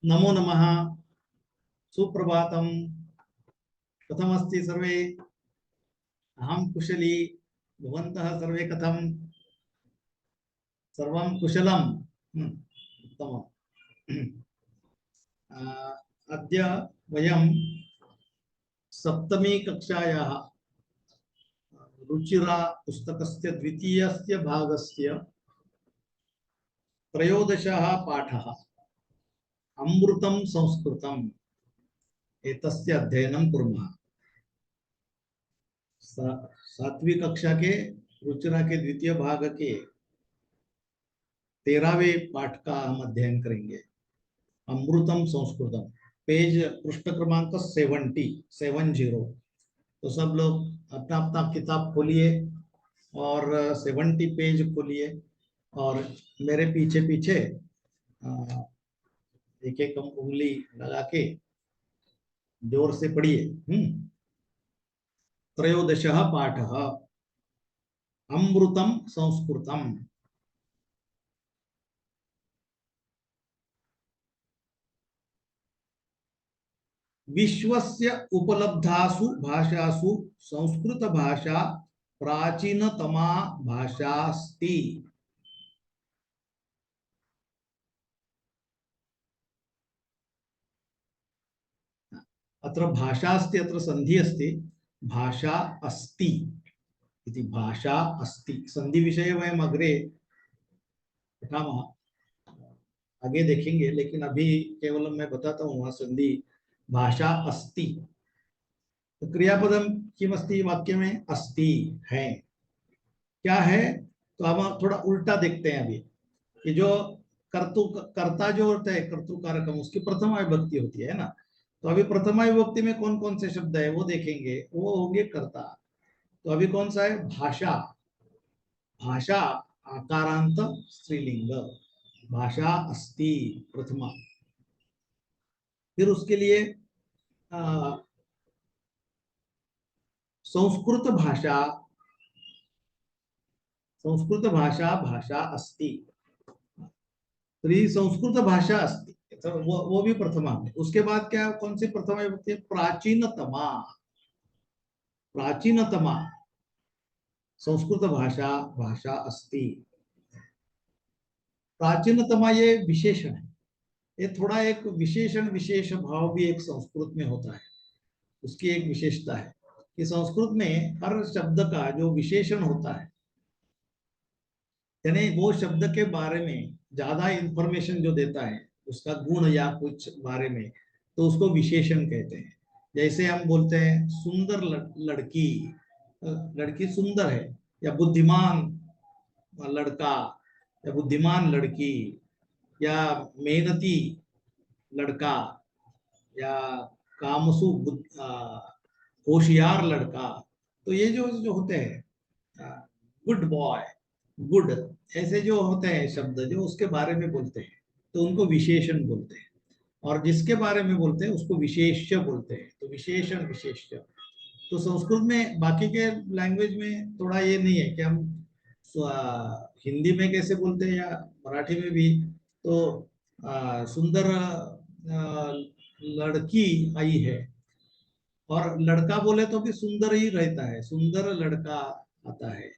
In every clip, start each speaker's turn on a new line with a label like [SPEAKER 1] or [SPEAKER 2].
[SPEAKER 1] नमो नमः। सुप्रभातम। कथमस्ति सर्वे? अहं कुशली। भवन्तः सर्वे कथं? सर्वं कुशलम्? उत्तमम्। अद्य वयं सप्तमी कक्षायाः रुचिरा पुस्तकस्य द्वितीयस्य भागस्य त्रयोदशः पाठः अमृतं संस्कृतम् एतस्य अध्ययनं कुर्मः। सातवीं कक्षा के रुचिरा के द्वितीय भाग के 13वें पाठ का हम अध्ययन करेंगे। अमृतम संस्कृतम, पेज पृष्ठ क्रमांक 70। तो सब लोग अपना अपना किताब खोलिए और 70 पेज खोलिए और मेरे पीछे पीछे एक एक उंगली लगा के जोर से पढ़िए। त्रयोदशः पाठः अमृतम संस्कृतम। विश्वस्य उपलब्धासु भाषासु संस्कृत भाषा प्राचीनतमा भाषा अस्ति। अत्र भाषा अस्ति, अत्र संधि अस्ति, भाषा अस्ति इति। भाषा अस्ति संधि विषय वयम् अग्रे पठामः, आगे देखेंगे, लेकिन अभी केवल मैं बताता हूँ वहाँ संधि भाषा अस्ति। तो क्रियापदम किमस्ति वाक्य में? अस्ति है। क्या है? तो हम थोड़ा उल्टा देखते हैं अभी कि जो कर्ता जो होता है कर्तृकारकम, उसकी प्रथमा विभक्ति होती है ना। तो अभी प्रथमा विभक्ति में कौन कौन से शब्द है वो देखेंगे, वो होंगे कर्ता। तो अभी कौन सा है? भाषा। भाषा आकारांत स्त्रीलिंग, भाषा अस्ति प्रथमा। फिर उसके लिए संस्कृत भाषा, संस्कृत भाषा भाषा अस्ति। तो संस्कृत भाषा अस्ति, तो वो भी प्रथमा में। उसके बाद क्या, कौन सी प्रथमा विभक्ति है? प्राचीनतमा। प्राचीनतमा संस्कृत भाषा भाषा अस्ति। प्राचीनतमा ये विशेषण है, ये थोड़ा एक विशेषण विशेष भाव भी एक संस्कृत में होता है। उसकी एक विशेषता है कि संस्कृत में हर शब्द का जो विशेषण होता है, यानी वो शब्द के बारे में ज्यादा इंफॉर्मेशन जो देता है, उसका गुण या कुछ बारे में, तो उसको विशेषण कहते हैं। जैसे हम बोलते हैं सुंदर लड़की, लड़की सुंदर है, या बुद्धिमान लड़का या बुद्धिमान लड़की, या मेहनती लड़का, या कामसु होशियार लड़का। तो ये जो जो होते हैं गुड बॉय, गुड, ऐसे जो होते हैं शब्द जो उसके बारे में बोलते हैं, तो उनको विशेषण बोलते हैं। और जिसके बारे में बोलते हैं उसको विशेष्य बोलते हैं। तो विशेषण विशेष्य। तो संस्कृत में, बाकी के लैंग्वेज में थोड़ा ये नहीं है कि हम हिंदी में कैसे बोलते हैं या मराठी में भी, तो सुंदर लड़की आई है, और लड़का बोले तो भी सुंदर ही रहता है, सुंदर लड़का आता है।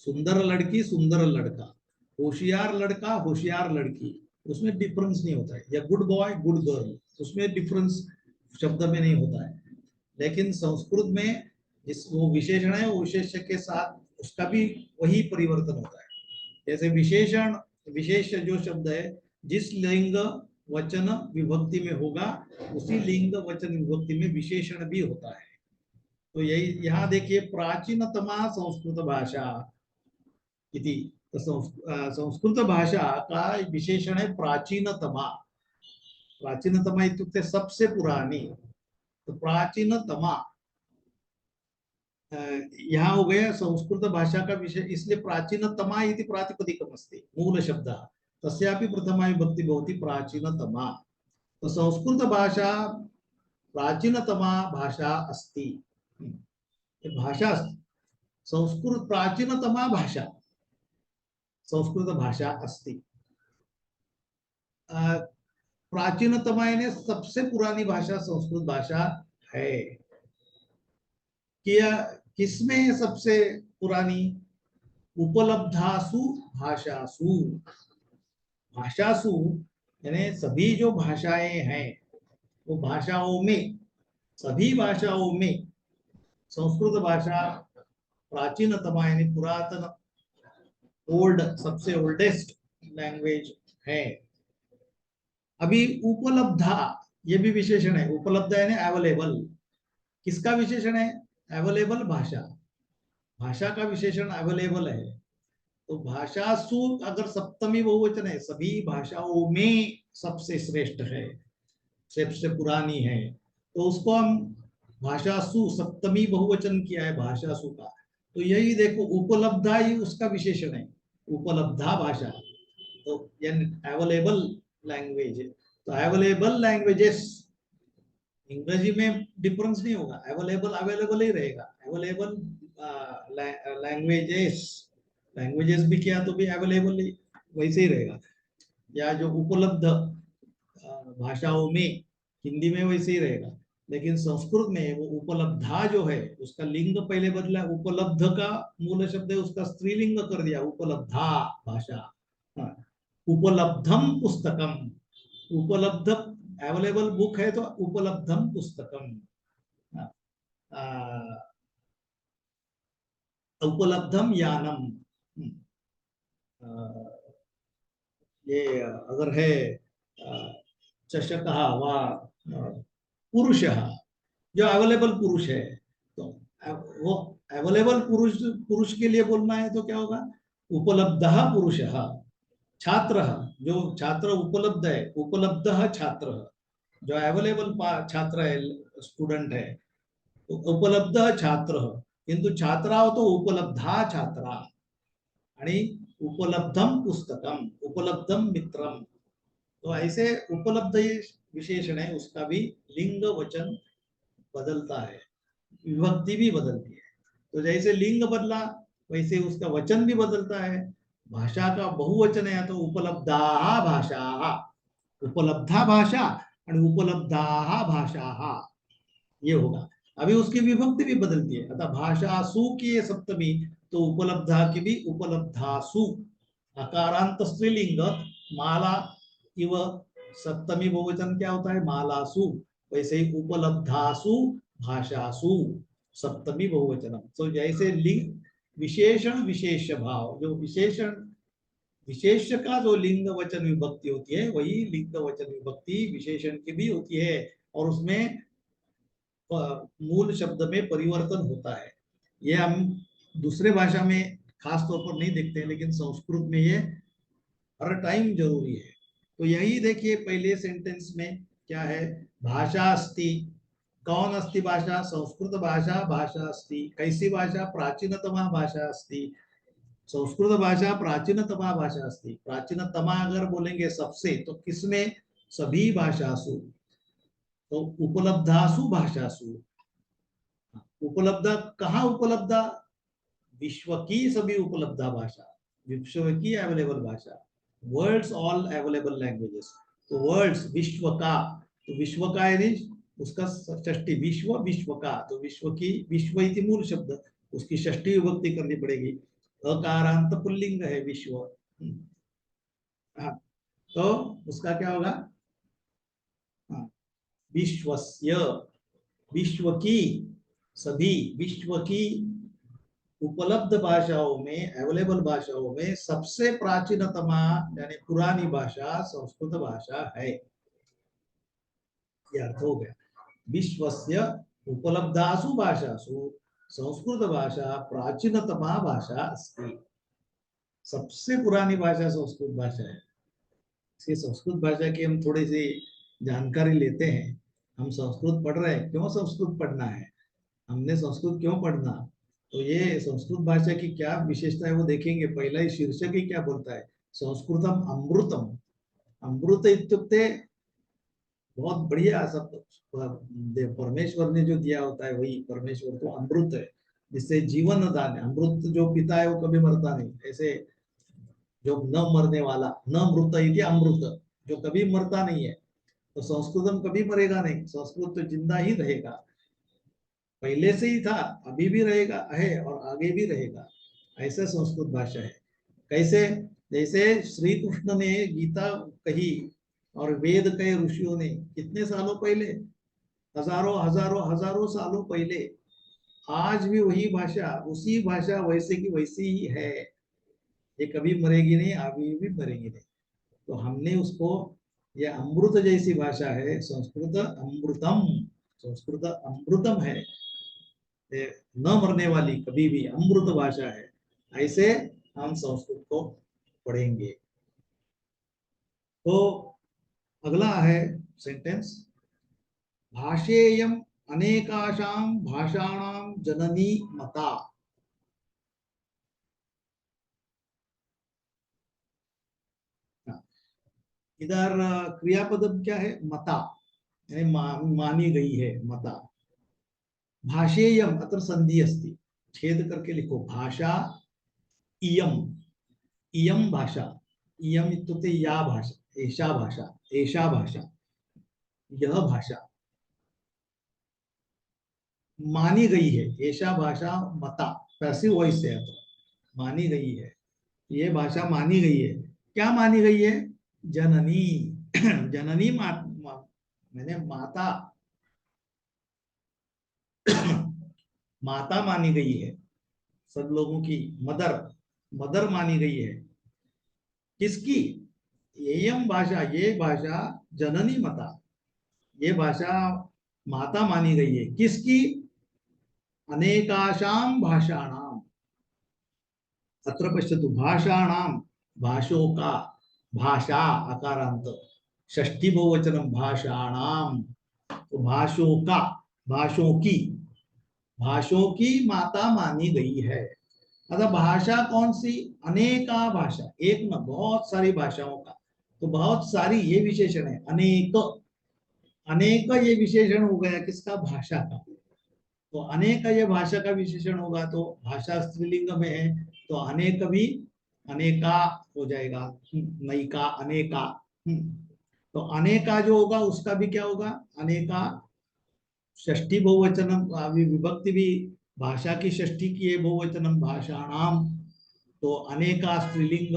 [SPEAKER 1] सुंदर लड़की सुंदर लड़का, होशियार लड़का होशियार लड़की, उसमें डिफरेंस नहीं होता है। या गुड बॉय गुड गर्ल, उसमें डिफरेंस शब्द में नहीं होता है। लेकिन संस्कृत में जिस वो विशेषण है, वो विशेष्य के साथ उसका भी वही परिवर्तन होता है। जैसे विशेषण विशेष जो शब्द है, जिस लिंग वचन विभक्ति में होगा, उसी लिंग वचन विभक्ति में विशेषण भी होता है। तो यही यहाँ देखिए, प्राचीनतमा संस्कृत भाषा इति। तो संस्कृत भाषा का विशेषण है प्राचीनतमा। प्राचीनतमा इत्युक्ते सबसे पुरानी। तो प्राचीनतमा यहाँ हो गया संस्कृत भाषा का विषय, इसलिए प्राचीनतमा इति प्रातिपदिकम् अस्ति मूल शब्दः, तस्यापि प्रथमा विभक्ति भवति प्राचीनतमा। तो संस्कृत भाषा प्राचीनतमा भाषा अस्ति। भाषा अस्ति, संस्कृत प्राचीनतमा भाषा संस्कृत भाषा अस्ति। प्राचीनतमा यानी सबसे पुरानी भाषा संस्कृत भाषा है। क्या किसमें है सबसे पुरानी? उपलब्धासु भाषासु। भाषासु यानी सभी जो भाषाएं हैं वो भाषाओं में, सभी भाषाओं में संस्कृत भाषा प्राचीनतमा यानी पुरातन, ओल्ड, सबसे ओल्डेस्ट लैंग्वेज है। अभी उपलब्धा ये भी विशेषण है। उपलब्ध यानी अवेलेबल। किसका विशेषण है? अवेलेबल भाषा। भाषा का विशेषण अवेलेबल है। तो भाषासु अगर सप्तमी बहुवचन है, सभी भाषाओं में सबसे श्रेष्ठ है, सबसे पुरानी है, तो उसको हम भाषासु, सप्तमी बहुवचन किया है भाषासु का। तो यही देखो, उपलब्धा ही उसका विशेषण है, उपलब्धा भाषा। तो यानी अवेलेबल लैंग्वेज। तो अवेलेबल लैंग्वेजेस, अंग्रेजी में डिफरेंस नहीं होगा, अवेलेबल अवेलेबल ही रहेगा। अवेलेबल लैंग्वेजेस, लैंग्वेजेस भी किया तो भी अवेलेबल ही वैसे ही रहेगा। या जो उपलब्ध भाषाओं में, हिंदी में वैसे ही रहेगा। लेकिन संस्कृत में वो उपलब्धा जो है उसका लिंग पहले बदला, उपलब्ध का मूल शब्द है उसका स्त्रीलिंग कर दिया, उपलब्धा भाषा। हाँ, उपलब्धम पुस्तकम, उपलब्ध अवेलेबल बुक है तो उपलब्धम पुस्तकम। उपलब्धम यानम। ये अगर है चषक व पुरुष, जो अवेलेबल पुरुष है, तो वो अवेलेबल पुरुष, पुरुष के लिए बोलना है तो क्या होगा? उपलब्ध पुरुष। छात्र, जो छात्र उपलब्ध है, उपलब्ध छात्र, जो अवेलेबल छात्र है, स्टूडेंट है, तो उपलब्ध छात्र। किंतु छात्रा हो तो उपलब्धा छात्रा। आणि उपलब्धम पुस्तकम, उपलब्धम मित्रम। तो ऐसे उपलब्ध ये विशेषण है, उसका भी लिंग वचन बदलता है, विभक्ति भी बदलती है। तो जैसे लिंग बदला वैसे उसका वचन भी बदलता है। भाषा का बहुवचन है तो उपलब्धा भाषा, उपलब्धा भाषा और उपलब्धा भाषा ये होगा। अभी उसकी विभक्ति भी बदलती है, अतः भाषासु की सप्तमी, तो उपलब्धा की भी उपलब्धासु। अकारांत स्त्रीलिंग माला इव, सप्तमी बहुवचन क्या होता है? मालासु। वैसे ही उपलब्धासु भाषासु सप्तमी बहुवचन। तो जैसे लिंग विशेषण विशेष भाव, जो विशेषण विशेष का जो लिंग वचन विभक्ति होती है वही लिंग वचन विभक्ति विशेषण की भी होती है, और उसमें मूल शब्द में परिवर्तन होता है। ये हम दूसरे भाषा में खास तौर पर नहीं देखते हैं, लेकिन संस्कृत में ये हर टाइम जरूरी है। तो यही देखिए पहले सेंटेंस में क्या है? भाषा अस्ति। कौन अस्ति भाषा? संस्कृत भाषा भाषा अस्ति। कैसी भाषा? प्राचीनतमा भाषा अस्ति। संस्कृत भाषा प्राचीनतमा भाषा अस्ति। प्राचीनतमा अगर बोलेंगे सबसे, तो किसमें? सभी भाषासु। तो उपलब्धासु भाषासु। उपलब्ध कहाँ उपलब्ध? विश्व की सभी उपलब्ध भाषा, विश्व की अवेलेबल भाषा, वर्ल्ड्स ऑल अवेलेबल लैंग्वेजेस। तो वर्ल्ड्स विश्व का, तो विश्व का यानी उसका षष्ठी, विश्व विश्व का, तो विश्व की, विश्व इति मूल शब्द, उसकी षष्ठी विभक्ति करनी पड़ेगी। अकारांत पुल्लिंग है विश्व। हाँ, तो उसका क्या होगा? हाँ, विश्वस्य, विश्व की सभी, विश्व की उपलब्ध भाषाओं में, अवेलेबल भाषाओं में सबसे प्राचीनतमा यानी पुरानी भाषा संस्कृत भाषा है। ये अर्थ हो गया। विश्वस्य उपलब्धासु भाषासु संस्कृत भाषा प्राचीनतमा भाषा अस्ति। सबसे पुरानी भाषा संस्कृत भाषा है। इसकी संस्कृत भाषा की हम थोड़ी सी जानकारी लेते हैं। हम संस्कृत पढ़ रहे हैं, क्यों संस्कृत पढ़ना है, हमने संस्कृत क्यों पढ़ना? तो ये संस्कृत भाषा की क्या विशेषता है वो देखेंगे। पहला ही शीर्षक ही क्या बोलता है? संस्कृतम अमृतम। अमृत इत्युक्ते बहुत बढ़िया सब, परमेश्वर ने जो दिया होता है वही परमेश्वर तो अमृत है, जिससे जीवन दान है। अमृत जो पीता है वो कभी मरता नहीं, ऐसे जो न मरने वाला, न मृत इति अमृत, जो कभी मरता नहीं है। तो संस्कृतम कभी मरेगा नहीं, संस्कृत तो जिंदा ही रहेगा, पहले से ही था, अभी भी रहेगा है और आगे भी रहेगा। ऐसा संस्कृत भाषा है। कैसे? जैसे श्री कृष्ण ने गीता कही और वेद कहे ऋषियों ने कितने सालों पहले, हजारों हजारों हजारों सालों पहले, आज भी वही भाषा, उसी भाषा वैसे की वैसी ही है। ये कभी मरेगी नहीं, अभी भी मरेगी नहीं। तो हमने उसको, ये अमृत जैसी भाषा है संस्कृत, अमृतम, संस्कृत अमृतम है, ये न मरने वाली, कभी भी अमृत भाषा है। ऐसे हम संस्कृत को पढ़ेंगे। तो अगला है सेंटेंस, भाषेयम अनेकाशां भाषाणां जननी मता। इधर क्रियापद क्या है? मता, यानी मानी गई है, मता। भाषेयम अत्र संधि अस्ति, छेद करके लिखो, भाषा इयम, इयम भाषा, इयम इत्युक्ते या भाषा, एषा भाषा, एषा भाषा, यह भाषा मानी गई है, एषा भाषा मता, पैसिव वॉइस है, अत्र मानी गई है, ये भाषा मानी गई है। क्या मानी गई है? जननी जननी मैंने माता माता मानी गई है, सब लोगों की मदर, मदर मानी गई है। किसकी? एयम भाषा, ये भाषा जननी मता, ये भाषा माता मानी गई है। किसकी? अनेकाशां भाषाणाम, अत्र पश्यतु, भाषाणां, भाषों का, भाषा अकारांत, षष्ठी बहुवचनम भाषाणाम, तो भाषों का, भाषों की, भाषों की माता मानी गई है। अतः भाषा कौन सी? अनेका भाषा, एक न बहुत सारी भाषाओं का, तो बहुत सारी ये विशेषण है, अनेक, अनेक ये विशेषण हो गया किसका? भाषा का। तो अनेक ये भाषा का विशेषण होगा, तो भाषा स्त्रीलिंग में है, तो अनेक भी अनेका हो जाएगा, नैका अनेका। तो अनेका जो होगा उसका भी क्या होगा? अनेका, षष्ठी बहुवचनम, अभी विभक्ति भी भाषा की षष्ठी की है, बहुवचनम भाषाणाम, तो अनेका स्त्रीलिंग,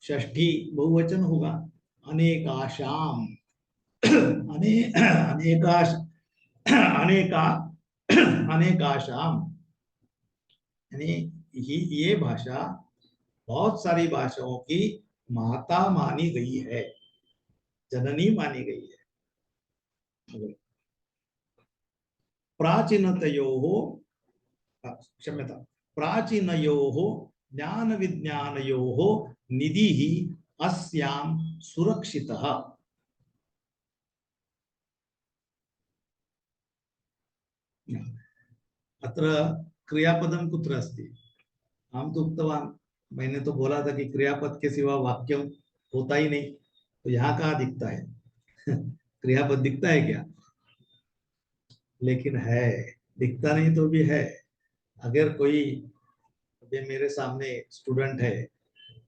[SPEAKER 1] षष्ठी बहुवचन होगा, अनेकाशाम, अनेकाश, अनेका, अनेकाशाम, यानी ये भाषा बहुत सारी भाषाओं की माता मानी गई है, जननी मानी गई है। प्राचीनतयोः, क्षम्यता, प्राचीनयोः ज्ञान विज्ञानयोः निधिः अस्यां सुरक्षितः। अत्र क्रियापदम कुत्र अस्ति? हम तो उक्तवान, मैंने तो बोला था कि क्रियापद के सिवा वाक्य होता ही नहीं, तो यहाँ कहाँ दिखता है? क्रियापद दिखता है क्या? लेकिन है, दिखता नहीं तो भी है। अगर कोई, अभी मेरे सामने स्टूडेंट है,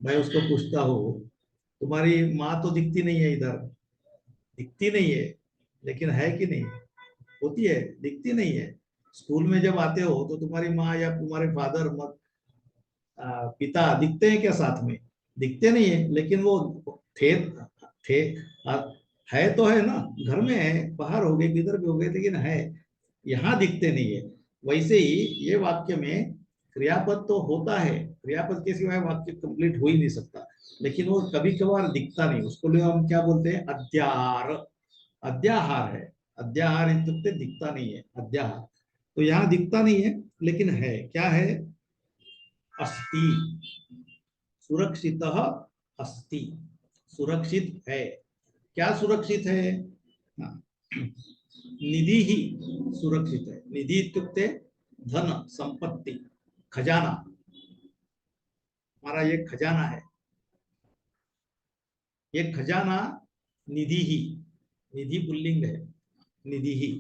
[SPEAKER 1] मैं उसको पूछता हूँ, तुम्हारी माँ तो दिखती नहीं है इधर, दिखती नहीं है, लेकिन है कि नहीं? होती है, दिखती नहीं है। स्कूल में जब आते हो तो तुम्हारी माँ या तुम्हारे फादर, पिता दिखते हैं क्या साथ में? दिखते नहीं है, लेकिन वो थे आ, है तो है ना, घर में है, बाहर हो गए, किधर भी हो गए, लेकिन है, यहाँ दिखते नहीं है। वैसे ही ये वाक्य में क्रियापद तो होता है, क्रियापद के सिवाय वाक्य कंप्लीट हो ही नहीं सकता, लेकिन वो कभी कभार दिखता नहीं, उसको लिए हम क्या बोलते हैं? अध्याहार, अध्याहार है। अध्याहार इत्युक्ते दिखता नहीं है, अध्याहार। तो यहाँ दिखता नहीं है, लेकिन है, क्या है? अस्ति, सुरक्षितः अस्ति, सुरक्षित है। क्या सुरक्षित है? हाँ, निधि ही सुरक्षित है। निधि इत्युक्ते धन, संपत्ति, खजाना, हमारा ये खजाना है, ये खजाना निधि ही, निधि पुल्लिंग है, निधि ही,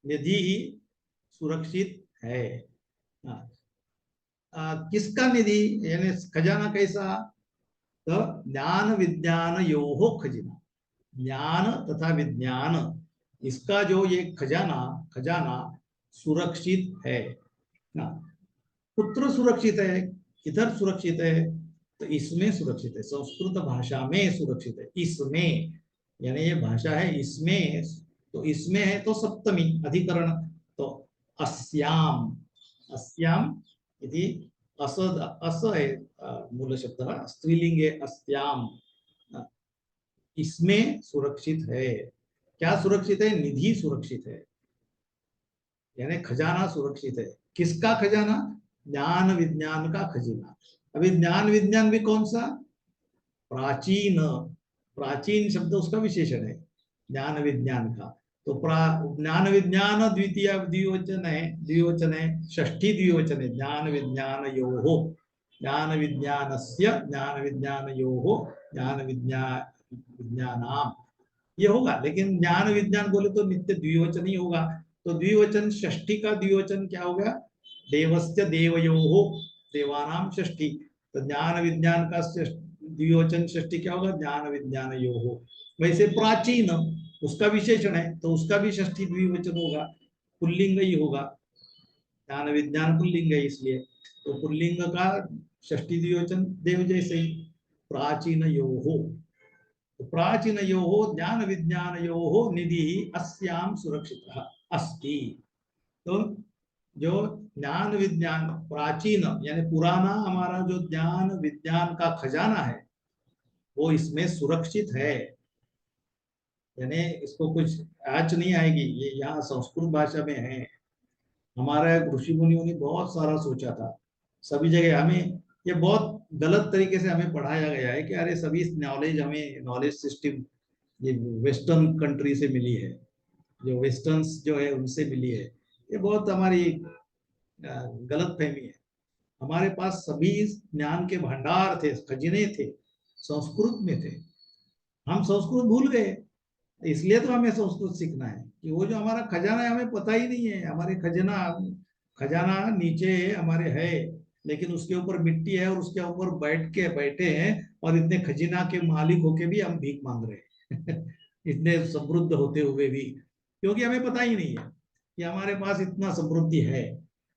[SPEAKER 1] निधि ही सुरक्षित है। हाँ, किसका निधि, यानी खजाना कैसा? तो ज्ञान विज्ञान योहो खजाना, ज्ञान तथा विज्ञान, इसका जो ये खजाना खजाना सुरक्षित है ना। पुत्र सुरक्षित है, इधर सुरक्षित है, तो इसमें सुरक्षित है, संस्कृत भाषा में सुरक्षित है, इसमें, यानी ये भाषा है इसमें, तो इसमें है तो सप्तमी अधिकरण, तो अस्याम, अस्याम यदि अस अस है मूल शब्द स्त्रीलिंगे अस्याम, इसमें सुरक्षित है। क्या सुरक्षित है? निधि सुरक्षित है, यानी खजाना सुरक्षित है। किसका खजाना? ज्ञान विज्ञान का खजाना। अभी ज्ञान विज्ञान भी कौन सा? प्राचीन, प्राचीन शब्द उसका विशेषण है ज्ञान विज्ञान का। तो ज्ञान विज्ञान द्वितीय द्विवचन है, द्विवचन है, षष्ठी द्विवचन है, ज्ञान विज्ञान योहो, ज्ञान विज्ञानस्य, ज्ञान विज्ञान योहो, ज्ञान विज्ञान विज्ञानाम, ये होगा। लेकिन ज्ञान विज्ञान बोले तो नित्य द्विवचन ही होगा। तो द्विवचन, षष्ठी का द्विवचन क्या होगा? देवस्य देवयोहो, देवानाम षष्ठी। तो ज्ञान विज्ञान का द्विवचन षष्ठी क्या होगा? ज्ञान विज्ञान योहो। वैसे प्राचीन उसका विशेषण है, तो उसका भी षष्ठी द्विवचन होगा, पुल्लिंग ही होगा। ज्ञान विज्ञान पुल्लिंग है इसलिए, तो पुल्लिंग का षष्ठी द्विवचन देव जैसे ही, प्राचीन योहो। प्राचीन योहो ज्ञान विज्ञान योहो निधि अस्याम सुरक्षित अस्ति। तो जो ज्ञान विज्ञान प्राचीन यानी पुराना हमारा जो ज्ञान विज्ञान का खजाना है वो इसमें सुरक्षित है, यानी इसको कुछ आँच नहीं आएगी। ये यहाँ संस्कृत भाषा में है। हमारे ऋषि मुनियों ने बहुत सारा सोचा था, सभी जगह हमें ये बहुत गलत तरीके से हमें पढ़ाया गया है कि अरे सभी नॉलेज हमें, नॉलेज सिस्टम ये वेस्टर्न कंट्री से मिली है, जो वेस्टर्न्स जो है उनसे मिली है। ये बहुत हमारी गलत फहमी है। हमारे पास सभी ज्ञान के भंडार थे, खजीने थे, संस्कृत में थे। हम संस्कृत भूल गए, इसलिए तो हमें संस्कृत सीखना है कि वो जो हमारा खजाना है हमें पता ही नहीं है। हमारे खजाना, खजाना नीचे हमारे है, लेकिन उसके ऊपर मिट्टी है और उसके ऊपर बैठे हैं, और इतने खजीना के मालिक होके भी हम भीख मांग रहे हैं इतने समृद्ध होते हुए भी, क्योंकि हमें पता ही नहीं है कि हमारे पास इतना समृद्धि है।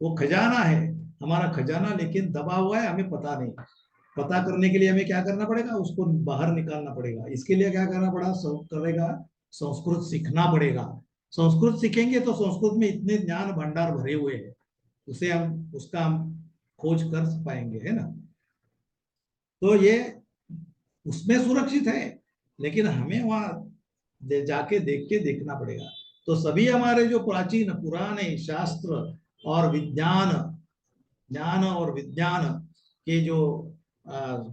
[SPEAKER 1] वो खजाना है हमारा खजाना, लेकिन दबा हुआ है, हमें पता नहीं। पता करने के लिए हमें क्या करना पड़ेगा? उसको बाहर निकालना पड़ेगा। इसके लिए क्या करना पड़ेगा? संस्कृत सीखना पड़ेगा। संस्कृत सीखेंगे तो संस्कृत में इतने ज्ञान भंडार भरे हुए हैं, उसे हम उसका हम खोज कर पाएंगे, है ना। तो ये उसमें सुरक्षित है, लेकिन हमें वहां जाके देख के देखना पड़ेगा। तो सभी हमारे जो प्राचीन पुराने शास्त्र और विज्ञान, ज्ञान और विज्ञान के जो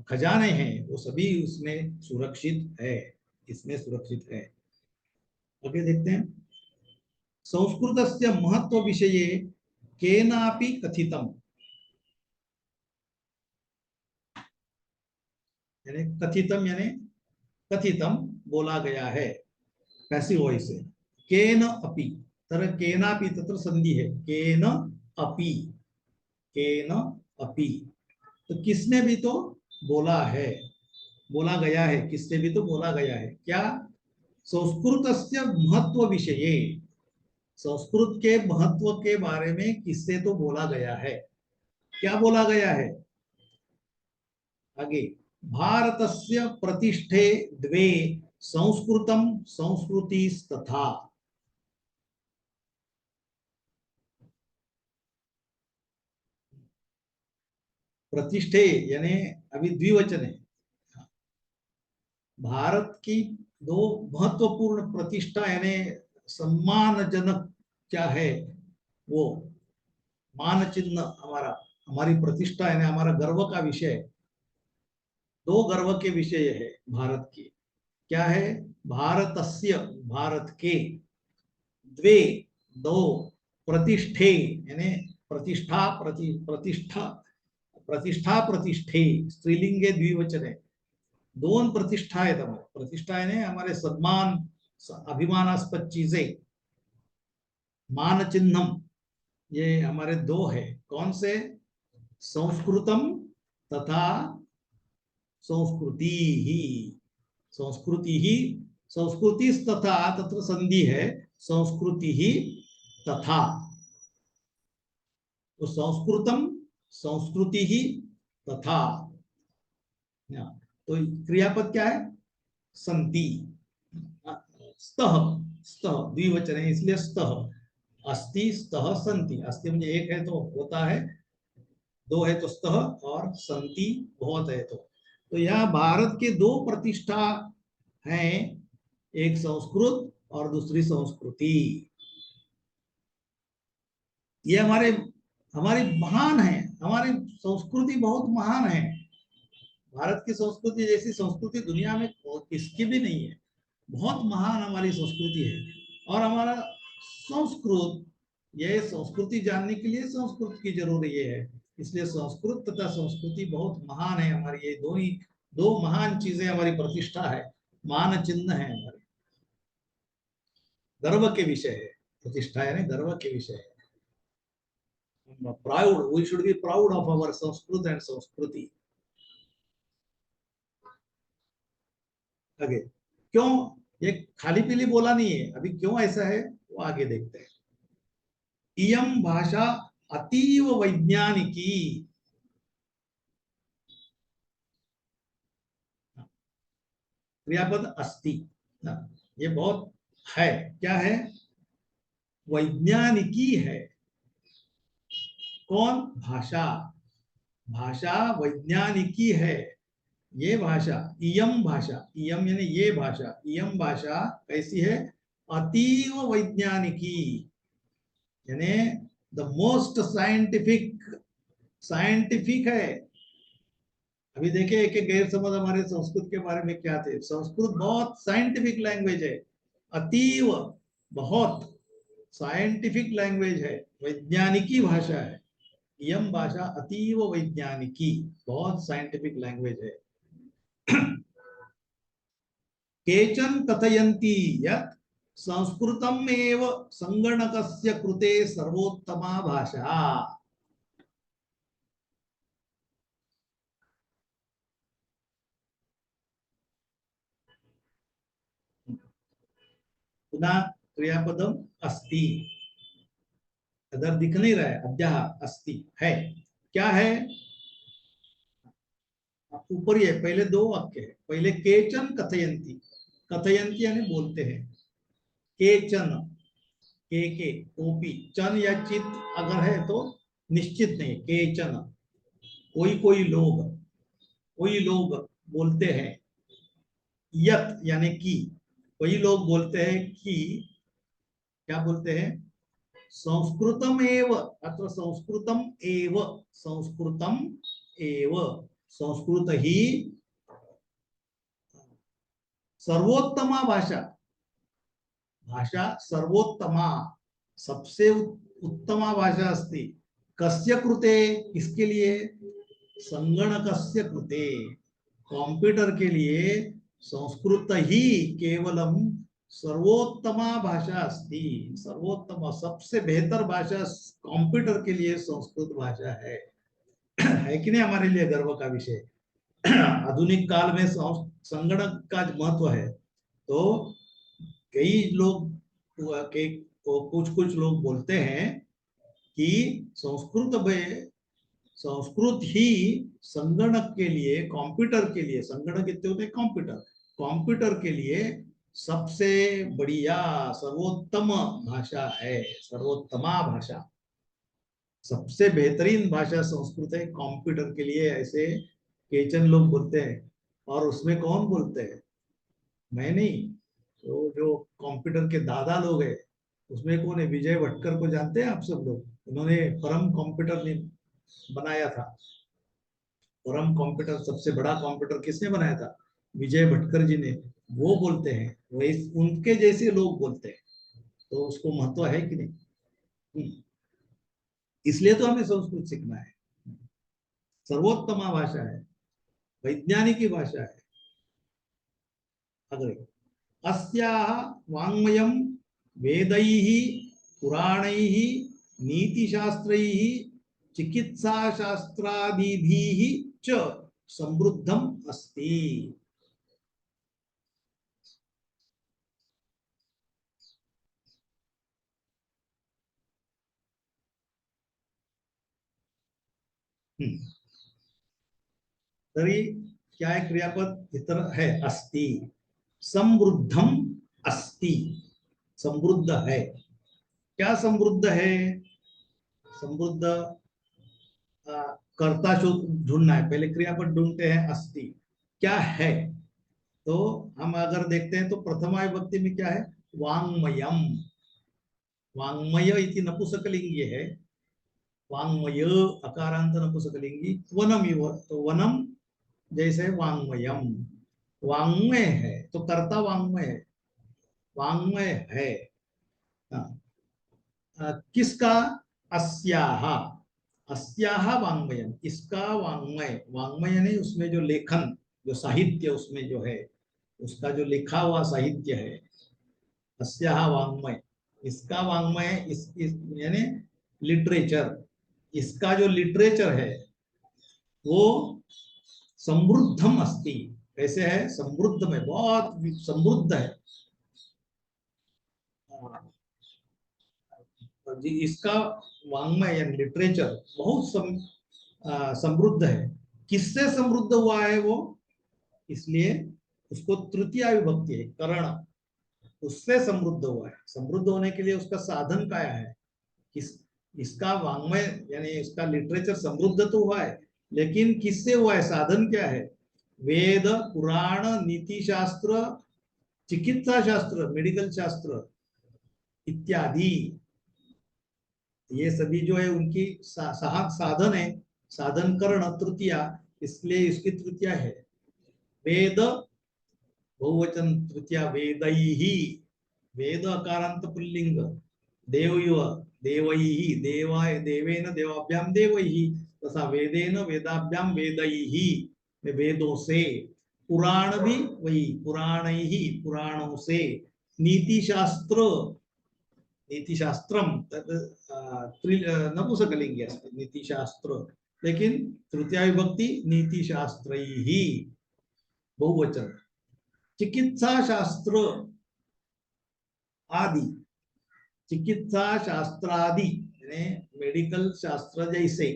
[SPEAKER 1] खजाने हैं वो सभी उसमें सुरक्षित है, इसमें सुरक्षित है। आगे देखते हैं। संस्कृतस्य महत्व विषये केनापि कथितम, यानी कथितम यानी कथितम बोला गया है, पैसिव वॉइस है। केन अपि, तर केनापि तत्र संधि है, केन अपि, केन अपि, तो किसने भी तो बोला है, बोला गया है, किससे भी तो बोला गया है। क्या? संस्कृतस्य महत्व विषये, संस्कृत के महत्व के बारे में किससे तो बोला गया है। क्या बोला गया है? आगे, भारतस्य प्रतिष्ठे द्वे संस्कृतम संस्कृतिस्तथा, प्रतिष्ठे यानी अभी द्विवचन है। भारत की दो महत्वपूर्ण प्रतिष्ठा यानी सम्मानजनक क्या है, वो मान चिन्ह हमारा, हमारी प्रतिष्ठा यानी हमारा गर्व का विषय, दो गर्व के विषय है भारत की। क्या है? भारतस्य, भारत के, द्वे दो, प्रतिष्ठे यानी प्रतिष्ठा, प्रतिष्ठा, प्रतिष्ठा प्रतिष्ठे, स्त्रीलिंगे द्विवचन है। दोन प्रतिष्ठा आहेत हमारे, प्रतिष्ठा यानी हमारे सम्मान, अभिमानास्पद चीजें, मान चिन्हम, ये हमारे दो है। कौन से? संस्कृतम तथा संस्कृति ही, संस्कृति ही संस्कृतिस्तथा, तत्र संधि है, संस्कृति ही तथा। तो संस्कृतम, संस्कृति ही तथा। तो क्रियापद क्या है? संति। स्तः, स्तः द्विवचन है इसलिए स्तः। अस्ति स्तः संति। अस्ति म्हणजे एक है तो होता है, दो है तो स्तः, और संति बहुत है तो यह भारत के दो प्रतिष्ठा हैं, एक संस्कृत और दूसरी संस्कृति। ये हमारे हमारी महान है, हमारी संस्कृति बहुत महान है। भारत की संस्कृति जैसी संस्कृति दुनिया में किसकी भी नहीं है। बहुत महान हमारी संस्कृति है। और हमारा संस्कृत, ये संस्कृति जानने के लिए संस्कृत की जरूरत ये है, इसलिए संस्कृत तथा संस्कृति बहुत महान है हमारी। ये दो महान चीजें हमारी प्रतिष्ठा है, मान चिन्ह है हमारे, गर्व के विषय है। प्रतिष्ठा है ना, गर्व के विषय है। Proud, we should be proud of our Sanskrit and sanskriti. आगे क्यों ये खाली पीली बोला नहीं है, अभी क्यों ऐसा है वो आगे देखते हैं। इयम भाषा अतीव वैज्ञानिकी। क्रियापद अस्ति, ये बहुत है, क्या है? वैज्ञानिकी है। कौन? भाषा। भाषा वैज्ञानिकी है। ये भाषा, इयम भाषा, इयम यानी ये भाषा, इयम भाषा कैसी है? अतीव वैज्ञानिकी, यानी द मोस्ट साइंटिफिक, साइंटिफिक है। अभी देखिए एक एक गैर समझ हमारे संस्कृत के बारे में क्या थे। संस्कृत बहुत साइंटिफिक लैंग्वेज है, अतीव, बहुत साइंटिफिक लैंग्वेज है, वैज्ञानिकी भाषा है। यम भाषा अतीव वैज्ञानिकी, बहुत साइंटिफिक लैंग्वेज है। केचन कथयन्ति यत् संस्कृतम एव संगणकस्य कृते सर्वोत्तमा भाषा। पुनः क्रियापदम अस्ति, अगर दिख नहीं रहा है, अद्यः अस्ति है, क्या है? ऊपर ही है, पहले दो वाक्य है। पहले केचन कथयन्ति, कथयन्ति यानी बोलते हैं। केचन, के ओपी, चन या चित अगर है तो निश्चित नहीं, केचन कोई लोग बोलते हैं। यत यानी कि, कोई लोग बोलते हैं कि, क्या बोलते हैं? संस्कृतम एव, अत्र संस्कृतम एव, संस्कृतम एव, संस्कृत ही सर्वोत्तमा भाषा, भाषा सर्वोत्तमा, सबसे उत्तमा भाषा अस्ति। कस्य कृते, किसके लिए? संगणकस्य कृते, कंप्यूटर के लिए संस्कृत ही केवलम सर्वोत्तमा भाषा अस्ति। सर्वोत्तम, सबसे बेहतर भाषा कंप्यूटर के लिए संस्कृत भाषा है। है कि नहीं? हमारे लिए गर्व का विषय। आधुनिक काल में संगणक का महत्व है, तो कई लोग कुछ कुछ लोग बोलते हैं कि संस्कृत ही संगणक के लिए, कंप्यूटर के लिए, संगणक कितने होते हैं? कंप्यूटर, कंप्यूटर के लिए सबसे बढ़िया सर्वोत्तम भाषा है, सर्वोत्तमा भाषा, सबसे बेहतरीन भाषा संस्कृत है कंप्यूटर के लिए, ऐसे केचन लोग बोलते हैं। और उसमें कौन बोलते हैं? मैं नहीं, तो जो कंप्यूटर के दादा लोग हैं उसमें कौन है? विजय भटकर को जानते हैं आप सब लोग? उन्होंने परम कंप्यूटर बनाया था। परम कंप्यूटर, सबसे बड़ा कंप्यूटर किसने बनाया था? विजय भटकर जी ने। वो बोलते हैं, वही उनके जैसे लोग बोलते हैं, तो उसको महत्व है कि नहीं? इसलिए तो हमें संस्कृत सीखना है। सर्वोत्तमा भाषा है, वैज्ञानिकी भाषा है। अग्रे, अस्याः वाङ्मयं वेदैः पुराणैः नीतिशास्त्रैः चिकित्साशास्त्रादिभिः च समृद्धम् अस्ति। तरी क्या है क्रियापद इतर है अस्ति, समृद्धम अस्ति, समृद्ध है। क्या समृद्ध है? समृद्ध कर्ता ढूंढना है, पहले क्रियापद ढूंढते हैं। अस्ति क्या है, तो हम अगर देखते हैं तो प्रथमा विभक्ति में क्या है? वाङ्मयम। वाङ्मय इति नपुंसकलिंगी है, वाङ्मय अकारांत नपुंसकलिंगी। वनम इव, तो वनम जैसे वाङ्मयम, वाङ्मय है तो कर्ता वाङ्मय है, वाङ्मय है। किसका? अस्याह, अस्याह वाङ्मयम, इसका वाङ्मय, वाङ्मय नहीं उसमें जो लेखन, जो साहित्य उसमें जो है, उसका जो लिखा हुआ साहित्य है, अस्याह वाङ्मय, इसका वाङ्मय, इस यानी लिटरेचर, इसका जो लिटरेचर है वो समृद्धम अस्ति। कैसे है? समृद्ध में, बहुत समृद्ध है जी, इसका वाङ्मय यानी लिटरेचर बहुत समृद्ध है। किससे समृद्ध हुआ है वो? इसलिए उसको तृतीया विभक्ति है, करण, उससे समृद्ध हुआ है। समृद्ध होने के लिए उसका साधन क्या है? किस, इसका वाङ्मय यानी इसका लिटरेचर समृद्ध तो हुआ है, लेकिन किससे हुआ है? साधन क्या है? वेद, पुराण, नीति शास्त्र, चिकित्सा शास्त्र, मेडिकल शास्त्र इत्यादि, ये सभी जो है उनकी साधन है, साधन करण तृतीया, इसलिए इसकी तृतीया है। वेद बहुवचन तृतीया, वेदैहि, वेद अकारांत पुल्लिंग, देवयुव देवैहि, देवाय देवेन देवाभ्याम देवैहि, तथा वेदेन वेदाभ्याम वेदैहि, वेदों से। पुराण भी वही, पुराणैहि, पुराणों से। नीति शास्त्र, नीति शास्त्रम नपुंसकलिंगे अस्ति, नीति शास्त्र, लेकिन तृतीया विभक्ति नीति शास्त्रैहि, बहुवचन। चिकित्सा शास्त्र आदि, चिकित्सा शास्त्रादि यानी मेडिकल शास्त्र जैसे,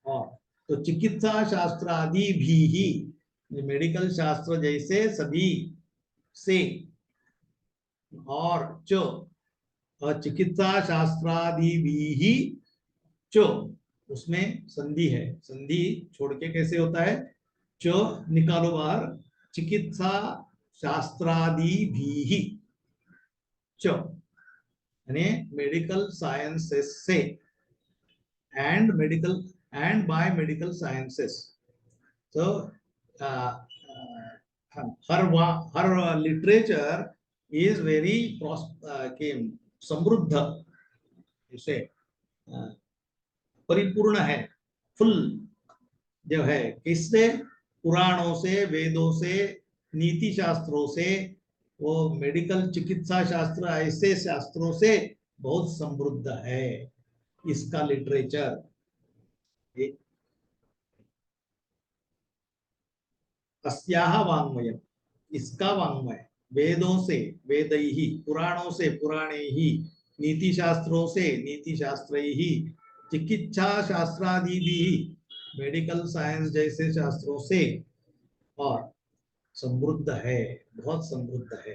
[SPEAKER 1] और तो चिकित्सा शास्त्रादि भी ही, मेडिकल शास्त्र जैसे सभी से, और च, चिकित्सा शास्त्रादि भी ही च, उसमें संधि है, संधि छोड़ के कैसे होता है? च निकालो बाहर, चिकित्सा शास्त्रादि भी ही च यानी मेडिकल साइंसेस से, and medical and biomedical sciences. तो हर लिटरेचर इज वेरी समृद्ध, इसे परिपूर्ण है, फुल जो है, किससे? पुराणों से, वेदों से, नीति शास्त्रों से, वो मेडिकल चिकित्सा शास्त्र ऐसे शास्त्रों से बहुत समृद्ध है इसका लिटरेचर। अस्याह वाङ्मय, इसका वाङ्मय, वेदों से, वेदैहि, पुराणों से, पुराणैहि, नीति शास्त्रों से, नीति शास्त्रैहि, चिकित्सा शास्त्रादि भी, मेडिकल साइंस जैसे शास्त्रों से, और समृद्ध है, बहुत समृद्ध है।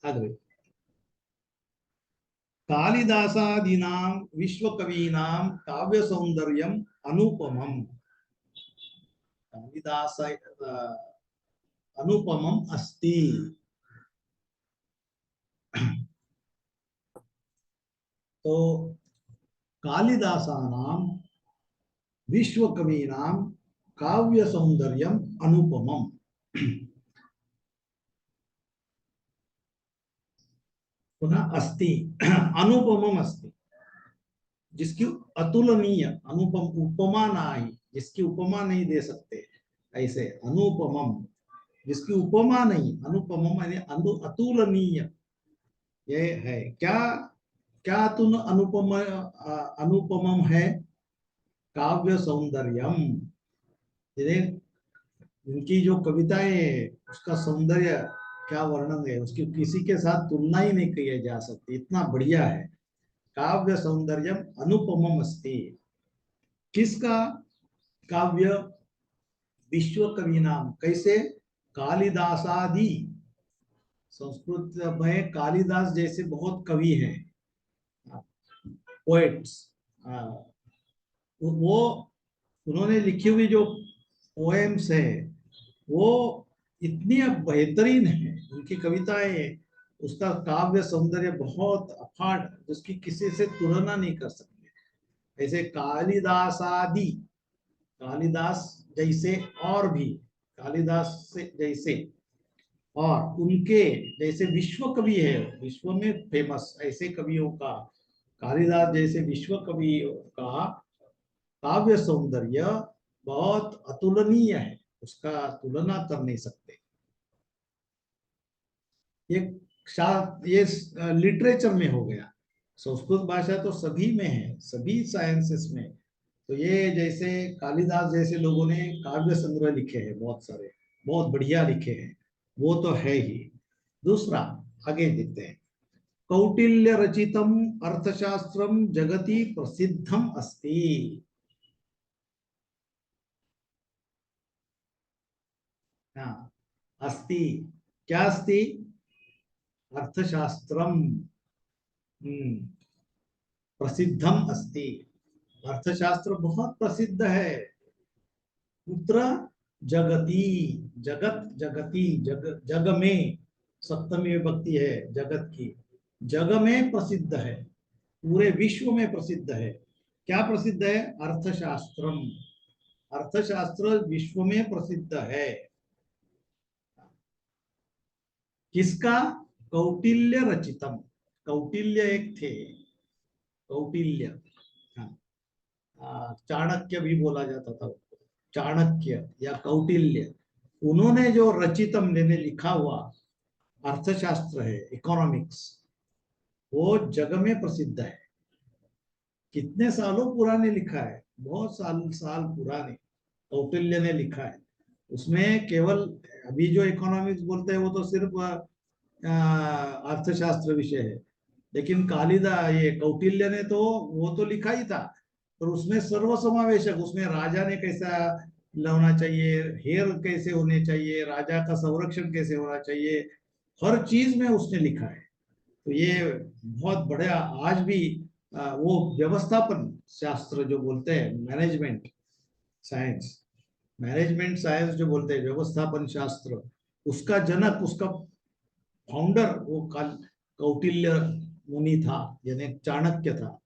[SPEAKER 1] आगे, कालिदासादीनां विश्वकवीनां काव्य सौंदर्यम अनुपमम, कालिदास अनुपमम अस्ति। तो कालिदासानां विश्वकवीनां काव्य सौंदर्यम अनुपमम, पुनः अस्ति, अनुपमम अस्ति, जिसकी अतुलनीय, अनुपम उपमा नहीं, जिसकी उपमा नहीं दे सकते, ऐसे अनुपमम, जिसकी उपमा नहीं, अनुपमम यानी अतुलनीय, ये है। क्या क्या अनुपमम है? काव्य सौंदर्यम, उनकी जो कविताएं है उसका सौंदर्य क्या वर्णन है, उसकी किसी के साथ तुलना ही नहीं की जा सकती, इतना बढ़िया है। काव्य सौंदर्यम अनुपमम अस्ति। किसका काव्य? विश्व कवि नाम। कैसे? कालिदासादि, संस्कृत में कालिदास जैसे बहुत कवि हैं, पोएट्स। वो उन्होंने लिखी हुई जो पोएम्स है वो इतनी बेहतरीन है, उनकी कविताएं, उसका काव्य सौंदर्य बहुत अफाट, जिसकी किसी से तुलना नहीं कर सकते। ऐसे कालिदासादि, कालिदास जैसे और भी, कालिदास से जैसे और उनके जैसे विश्व कवि है, विश्व में फेमस ऐसे कवियों का, कालिदास जैसे विश्व कवि का काव्य सौंदर्य बहुत अतुलनीय है, उसका तुलना कर नहीं सकते। ये ये लिटरेचर में हो गया। संस्कृत भाषा तो सभी में है, सभी साइंसेस में। तो ये जैसे कालिदास जैसे लोगों ने काव्य संग्रह लिखे हैं, बहुत सारे, बहुत बढ़िया लिखे हैं, वो तो है ही। दूसरा, आगे देखते हैं। कौटिल्य रचितम अर्थशास्त्रम जगति प्रसिद्धम अस्ति। हाँ, अस्ति, क्या अस्ति? अर्थशास्त्रम प्रसिद्धम अस्ति। अर्थशास्त्र बहुत प्रसिद्ध है। कुत्र? जगति, जगत, जगति, जग, जग में, सप्तमी विभक्ति है जगत की, जग में प्रसिद्ध है, पूरे विश्व में प्रसिद्ध है। क्या प्रसिद्ध है? अर्थशास्त्रम, अर्थशास्त्र विश्व में प्रसिद्ध है। किसका? कौटिल्य रचितम। कौटिल्य एक थे, कौटिल्य, चाणक्य भी बोला जाता था, चाणक्य या कौटिल्य। उन्होंने जो रचितम यानी लिखा हुआ अर्थशास्त्र है, इकोनॉमिक्स, वो जग में प्रसिद्ध है। कितने सालों पुराने लिखा है, बहुत साल साल पुराने कौटिल्य ने लिखा है। उसमें केवल अभी जो इकोनॉमिक्स बोलते हैं वो तो सिर्फ अर्थशास्त्र विषय है, लेकिन कालिदास, ये कौटिल्य ने तो वो तो लिखा ही था, पर उसमें सर्वसमावेशक, उसमें राजा ने कैसा लाना चाहिए, हेर कैसे होने चाहिए, राजा का संरक्षण कैसे होना चाहिए, हर चीज में उसने लिखा है। तो ये बहुत बढ़िया, आज भी वो व्यवस्थापन शास्त्र जो बोलते हैं, मैनेजमेंट साइंस, मैनेजमेंट साइंस जो बोलते हैं, व्यवस्थापन शास्त्र, उसका जनक, उसका फाउंडर वो कौटिल्य मुनि था, यानी चाणक्य था।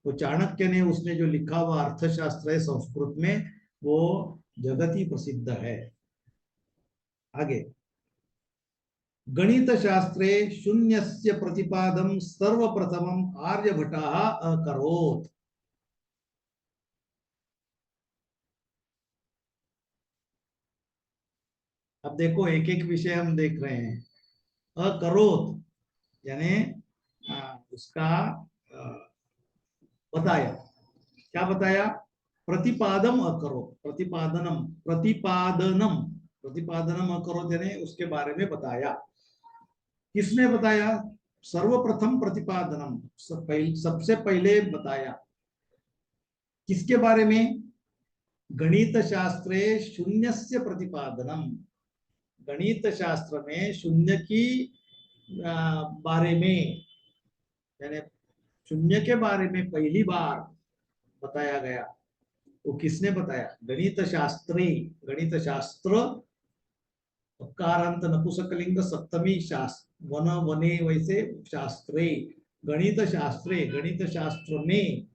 [SPEAKER 1] वो चाणक्य ने, उसने जो लिखा हुआ अर्थशास्त्र है संस्कृत में, वो जगत ही प्रसिद्ध है। आगे, गणित शास्त्रे शून्यस्य प्रतिपादम सर्वप्रथमम आर्यभट्टः अकरोत्। अब देखो, एक एक विषय हम देख रहे हैं। अकरोत् यानी उसका बताया, क्या बताया? प्रतिपादम अकरो, प्रतिपादनम, प्रतिपादनम, प्रतिपादनम अकरो यानी उसके बारे में बताया। किसने बताया? सर्वप्रथम प्रतिपादनम, सबसे पहले बताया। किसके बारे में? गणित शास्त्रे शून्यस्य प्रतिपादनम, गणित शास्त्र में शून्य की बारे में, यानी शून्य के बारे में पहली बार बताया गया। वो किसने बताया? गणित शास्त्री, गणित शास्त्र, कारांत नपुंसकलिंग सप्तमी शास्त्र, वन वने वैसे शास्त्रे, गणित शास्त्रे, गणित शास्त्र में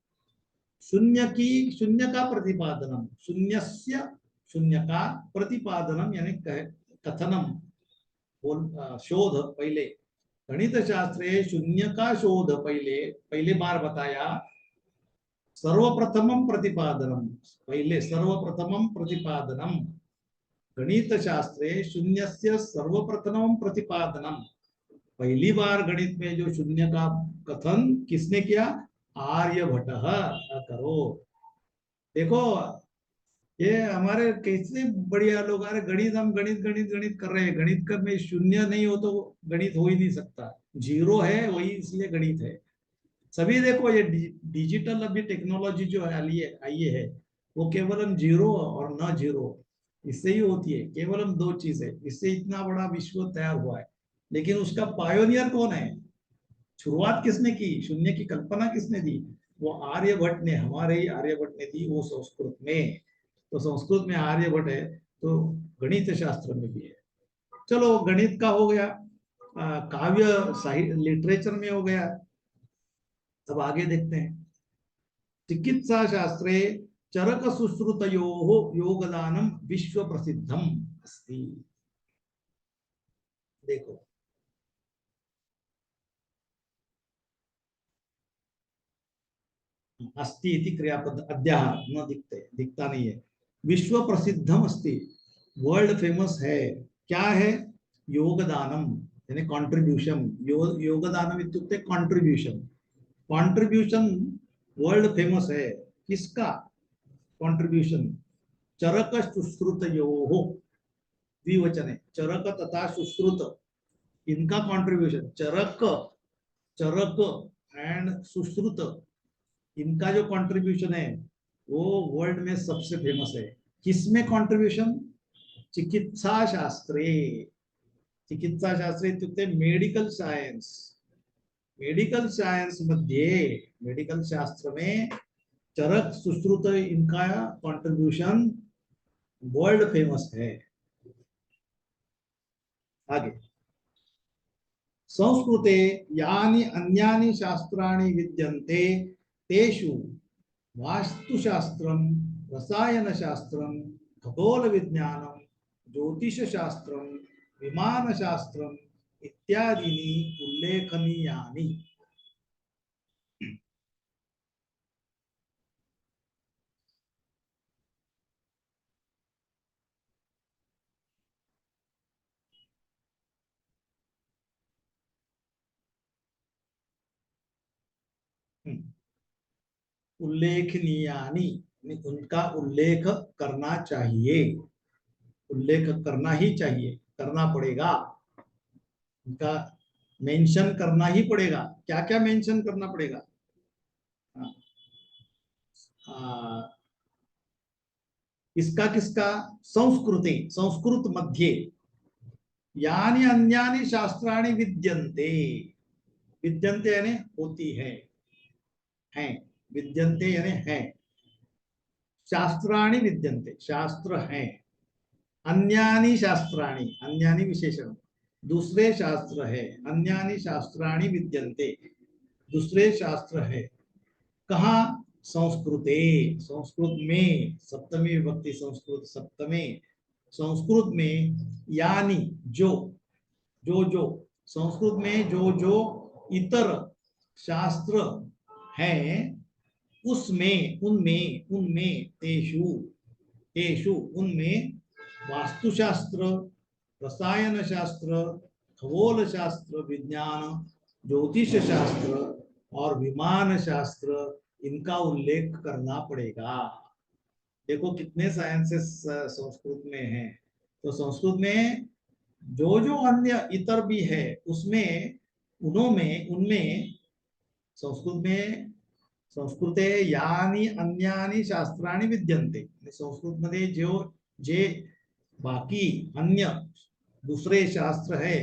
[SPEAKER 1] शून्य की, शून्य का प्रतिपादनम, शून्यस्य, शून्य का प्रतिपादनम यानी कथनम, शोध पहले, गणित शास्त्रे शून्य का शोध पहले, पहले बार बताया। सर्वप्रथमम प्रतिपादनम, पहले सर्वप्रथमम प्रतिपादनम, गणित शास्त्रे शून्यस्य सर्वप्रथमम प्रतिपादनम, पहली बार गणित में जो शून्य का कथन किसने किया? आर्यभट्टः अकरोत्। देखो, ये हमारे कैसे बढ़िया लोग, अरे गणित, हम गणित गणित गणित कर रहे हैं, गणित कर में शून्य नहीं हो तो गणित हो ही नहीं सकता, जीरो है वही, इसलिए गणित है। सभी देखो ये डिजिटल अभी टेक्नोलॉजी जो है आई है, वो केवलम जीरो और न जीरो, इससे ही होती है। केवलम दो चीजें, इससे इतना बड़ा विश्व तैयार हुआ है। लेकिन उसका पायोनियर कौन है? शुरुआत किसने की? शून्य की कल्पना किसने दी? वो आर्यभट्ट ने, हमारे ही आर्यभट्ट ने दी, वो संस्कृत में। तो संस्कृत में आर्यभट्ट है, तो गणित शास्त्र में भी है। चलो गणित का हो गया, काव्य साहित्य लिटरेचर में हो गया। अब आगे देखते हैं। चिकित्सा शास्त्रे चरक सुश्रुतयोः योगदानम विश्व प्रसिद्धम अस्ति। देखो, अस्ति इति क्रियापद अद्याह न दिखता नहीं है। विश्व प्रसिद्धम अस्ति, वर्ल्ड फेमस है। क्या है? योगदानम यानी कंट्रीब्यूशन। योगदानम इत्युक्ते कंट्रीब्यूशन। कंट्रीब्यूशन वर्ल्ड फेमस है। किसका कंट्रीब्यूशन? चरक सुश्रुतयोः, द्विवचन है, चरक तथा सुश्रुत, इनका कंट्रीब्यूशन। चरक, चरक एंड सुश्रुत, इनका जो कंट्रीब्यूशन है वो वर्ल्ड में सबसे फेमस है। किसमें कंट्रीब्यूशन? चिकित्सा शास्त्रे। चिकित्सा शास्त्रे इत्युक्ते मेडिकल साइंस। मेडिकल साइंस मध्ये, मेडिकल शास्त्र में चरक सुश्रुत इनका कंट्रीब्यूशन वर्ल्ड फेमस है। आगे, संस्कृते यानि अन्यानि शास्त्राणि विद्यन्ते तेषु वास्तुशास्त्रम, रसायनशास्त्रम, खगोल विज्ञानम, ज्योतिषशास्त्रम, विमानशास्त्रम इत्यादीनि उल्लेखनीयानि। उल्लेखनीयानि, उनका उल्लेख करना चाहिए। उल्लेख करना ही चाहिए, करना पड़ेगा, उनका मेंशन करना ही पड़ेगा। क्या क्या मेंशन करना पड़ेगा? आ, किसका किसका? संस्कृति, संस्कृत मध्ये यानी अन्यानि शास्त्राणि विद्यन्ते। विद्यन्ते यानी होती है, विद्यन्ते यानी है। शास्त्राणि विद्यन्ते, शास्त्र हैं। अन्यानि शास्त्राणि, अन्यानि विशेषण, दूसरे शास्त्र है। अन्यानि शास्त्राणि विद्यन्ते, दूसरे शास्त्र है। कहाँ? संस्कृते, संस्कृत में, सप्तमी विभक्ति संस्कृत सप्तमे, संस्कृत में। यानी जो, जो संस्कृत में जो इतर शास्त्र हैं, उसमें, उनमें, उनमें, तेषु, तेषु उनमें, वास्तुशास्त्र, रसायन शास्त्र, खगोल शास्त्र, विज्ञान, ज्योतिष शास्त्र और विमान शास्त्र, इनका उल्लेख करना पड़ेगा। देखो कितने साइंसेस संस्कृत में हैं। तो संस्कृत में जो जो अन्य इतर भी है, उसमें, उनमें, उनमें, संस्कृत में, संस्कृते यानी अन्यानि शास्त्राणि विद्यन्ते, संस्कृत मध्ये जो जे बाकी अन्य दूसरे शास्त्र है,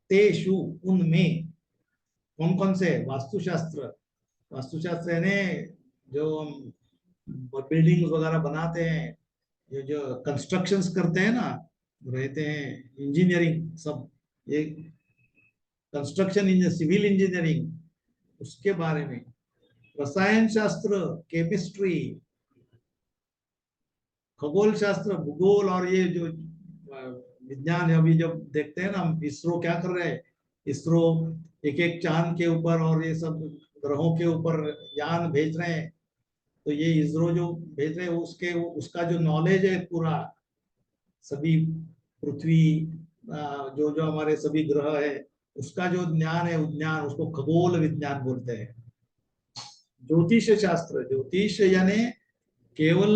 [SPEAKER 1] तेषु उनमें, कौन कौन से? वास्तुशास्त्र, वास्तुशास्त्र यानी जो बिल्डिंग्स वगैरह बनाते हैं, ये जो कंस्ट्रक्शंस करते हैं ना, रहते हैं, इंजीनियरिंग सब, ये कंस्ट्रक्शन सिविल इंजीनियरिंग, उसके बारे में। रसायन शास्त्र, केमिस्ट्री, खगोल शास्त्र, भूगोल, और ये जो विज्ञान है, अभी जब देखते हैं ना हम, इसरो क्या कर रहे हैं, इसरो एक एक चांद के ऊपर और ये सब ग्रहों के ऊपर यान भेज रहे हैं। तो ये इसरो जो भेज रहे हैं, उसके उसका जो नॉलेज है पूरा, सभी पृथ्वी, जो जो हमारे सभी ग्रह है, उसका जो ज्ञान है, उज्ञान, उसको खगोल विज्ञान बोलते हैं। ज्योतिष शास्त्र, ज्योतिष यानी केवल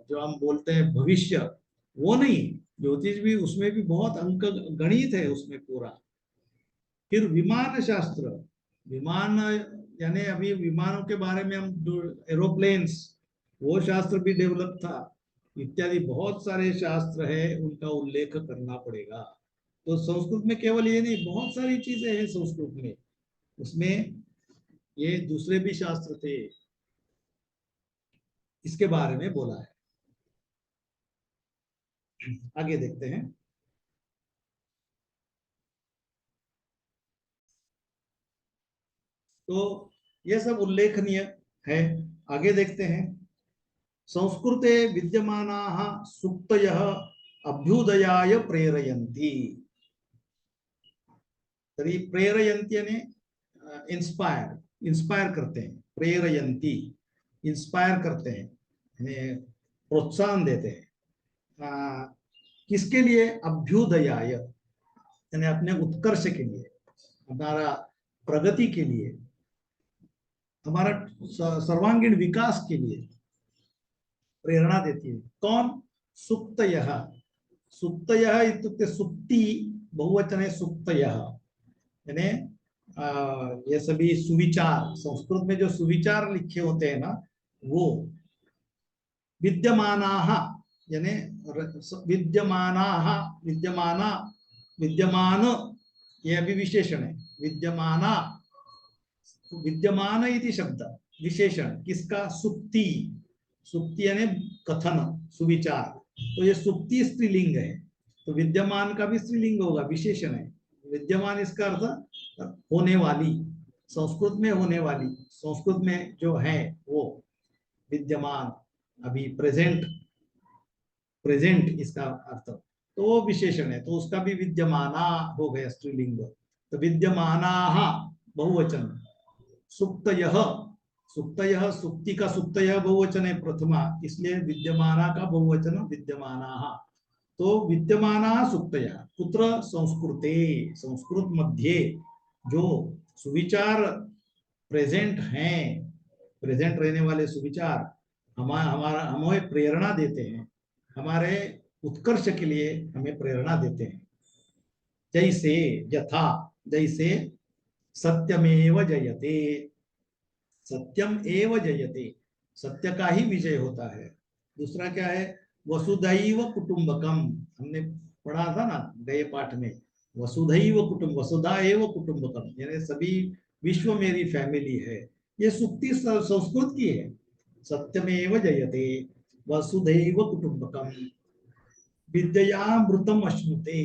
[SPEAKER 1] जो हम बोलते हैं भविष्य, वो नहीं, ज्योतिष भी, उसमें भी बहुत अंक गणित है उसमें पूरा। फिर विमान शास्त्र, विमान यानी अभी विमानों के बारे में हम एरोप्लेन्स, वो शास्त्र भी डेवलप था, इत्यादि बहुत सारे शास्त्र है, उनका उल्लेख करना पड़ेगा। तो संस्कृत में केवल ये नहीं, बहुत सारी चीजें हैं संस्कृत में, उसमें ये दूसरे भी शास्त्र थे, इसके बारे में बोला है। आगे देखते हैं। तो ये सब उल्लेखनीय है। आगे देखते हैं। संस्कृते विद्यमानाः सुक्तयः अभ्युदयाय प्रेरयन्ति। तर्हि प्रेरयन्ति यानी इंस्पायर, इंस्पायर करते हैं, प्रेरयन्ति इंस्पायर करते हैं, यानी प्रोत्साहन देते हैं। किसके लिए? अभ्युदयाय यानी अपने उत्कर्ष के लिए, हमारा प्रगति के लिए, हमारा सर्वांगीण विकास के लिए प्रेरणा देती है। कौन? सुक्तयः। सुक्तयः इत्युक्ते सुक्ति बहुवचन है सुक्तयः, यानी ये सभी सुविचार, संस्कृत में जो सुविचार लिखे होते हैं ना, वो विद्यमानाः यानी विद्यमानाः, विद्यमाना, विद्यमान, ये अभी विशेषण है। विद्यमाना, विद्यमान इति शब्द विशेषण किसका? सुक्ति। सुक्ति यानी कथन, सुविचार। तो ये सुक्ति स्त्रीलिंग है, तो विद्यमान का भी स्त्रीलिंग होगा, विशेषण है। विद्यमान इसका अर्थ होने वाली, संस्कृत में होने वाली, संस्कृत में जो है वो विद्यमान, अभी प्रेजेंट, प्रेजेंट इसका अर्थ, तो वो विशेषण है, तो उसका भी विद्यमाना हो गया स्त्रीलिंग। तो विद्यमानाः बहुवचन, सुक्तयः, सुक्तयः, सुक्ति का सुक्तयः बहुवचन है प्रथमा, इसलिए विद्यमाना का बहुवचन विद्यमानाः। तो विद्यमानाः सुक्तयः कुत्र? संस्कृते, संस्कृत मध्ये जो सुविचार प्रेजेंट हैं, प्रेजेंट रहने वाले सुविचार हमारा हमें प्रेरणा देते हैं, हमारे उत्कर्ष के लिए हमें प्रेरणा देते हैं। जैसे, यथा, जैसे सत्यमेव जयते, सत्यम एव जयते, सत्य का ही विजय होता है। दूसरा क्या है? वसुधैव कुटुंबकम, हमने पढ़ा था ना गए पाठ में, वसुधैव कुटुंब, वसुधा एव कुटुंबकम, यानी सभी विश्व मेरी फैमिली है। ये सुक्ति संस्कृत की है। सत्यमेव जयते, वसुधैव कुटुंबकम, विद्यामृतम अश्नुते।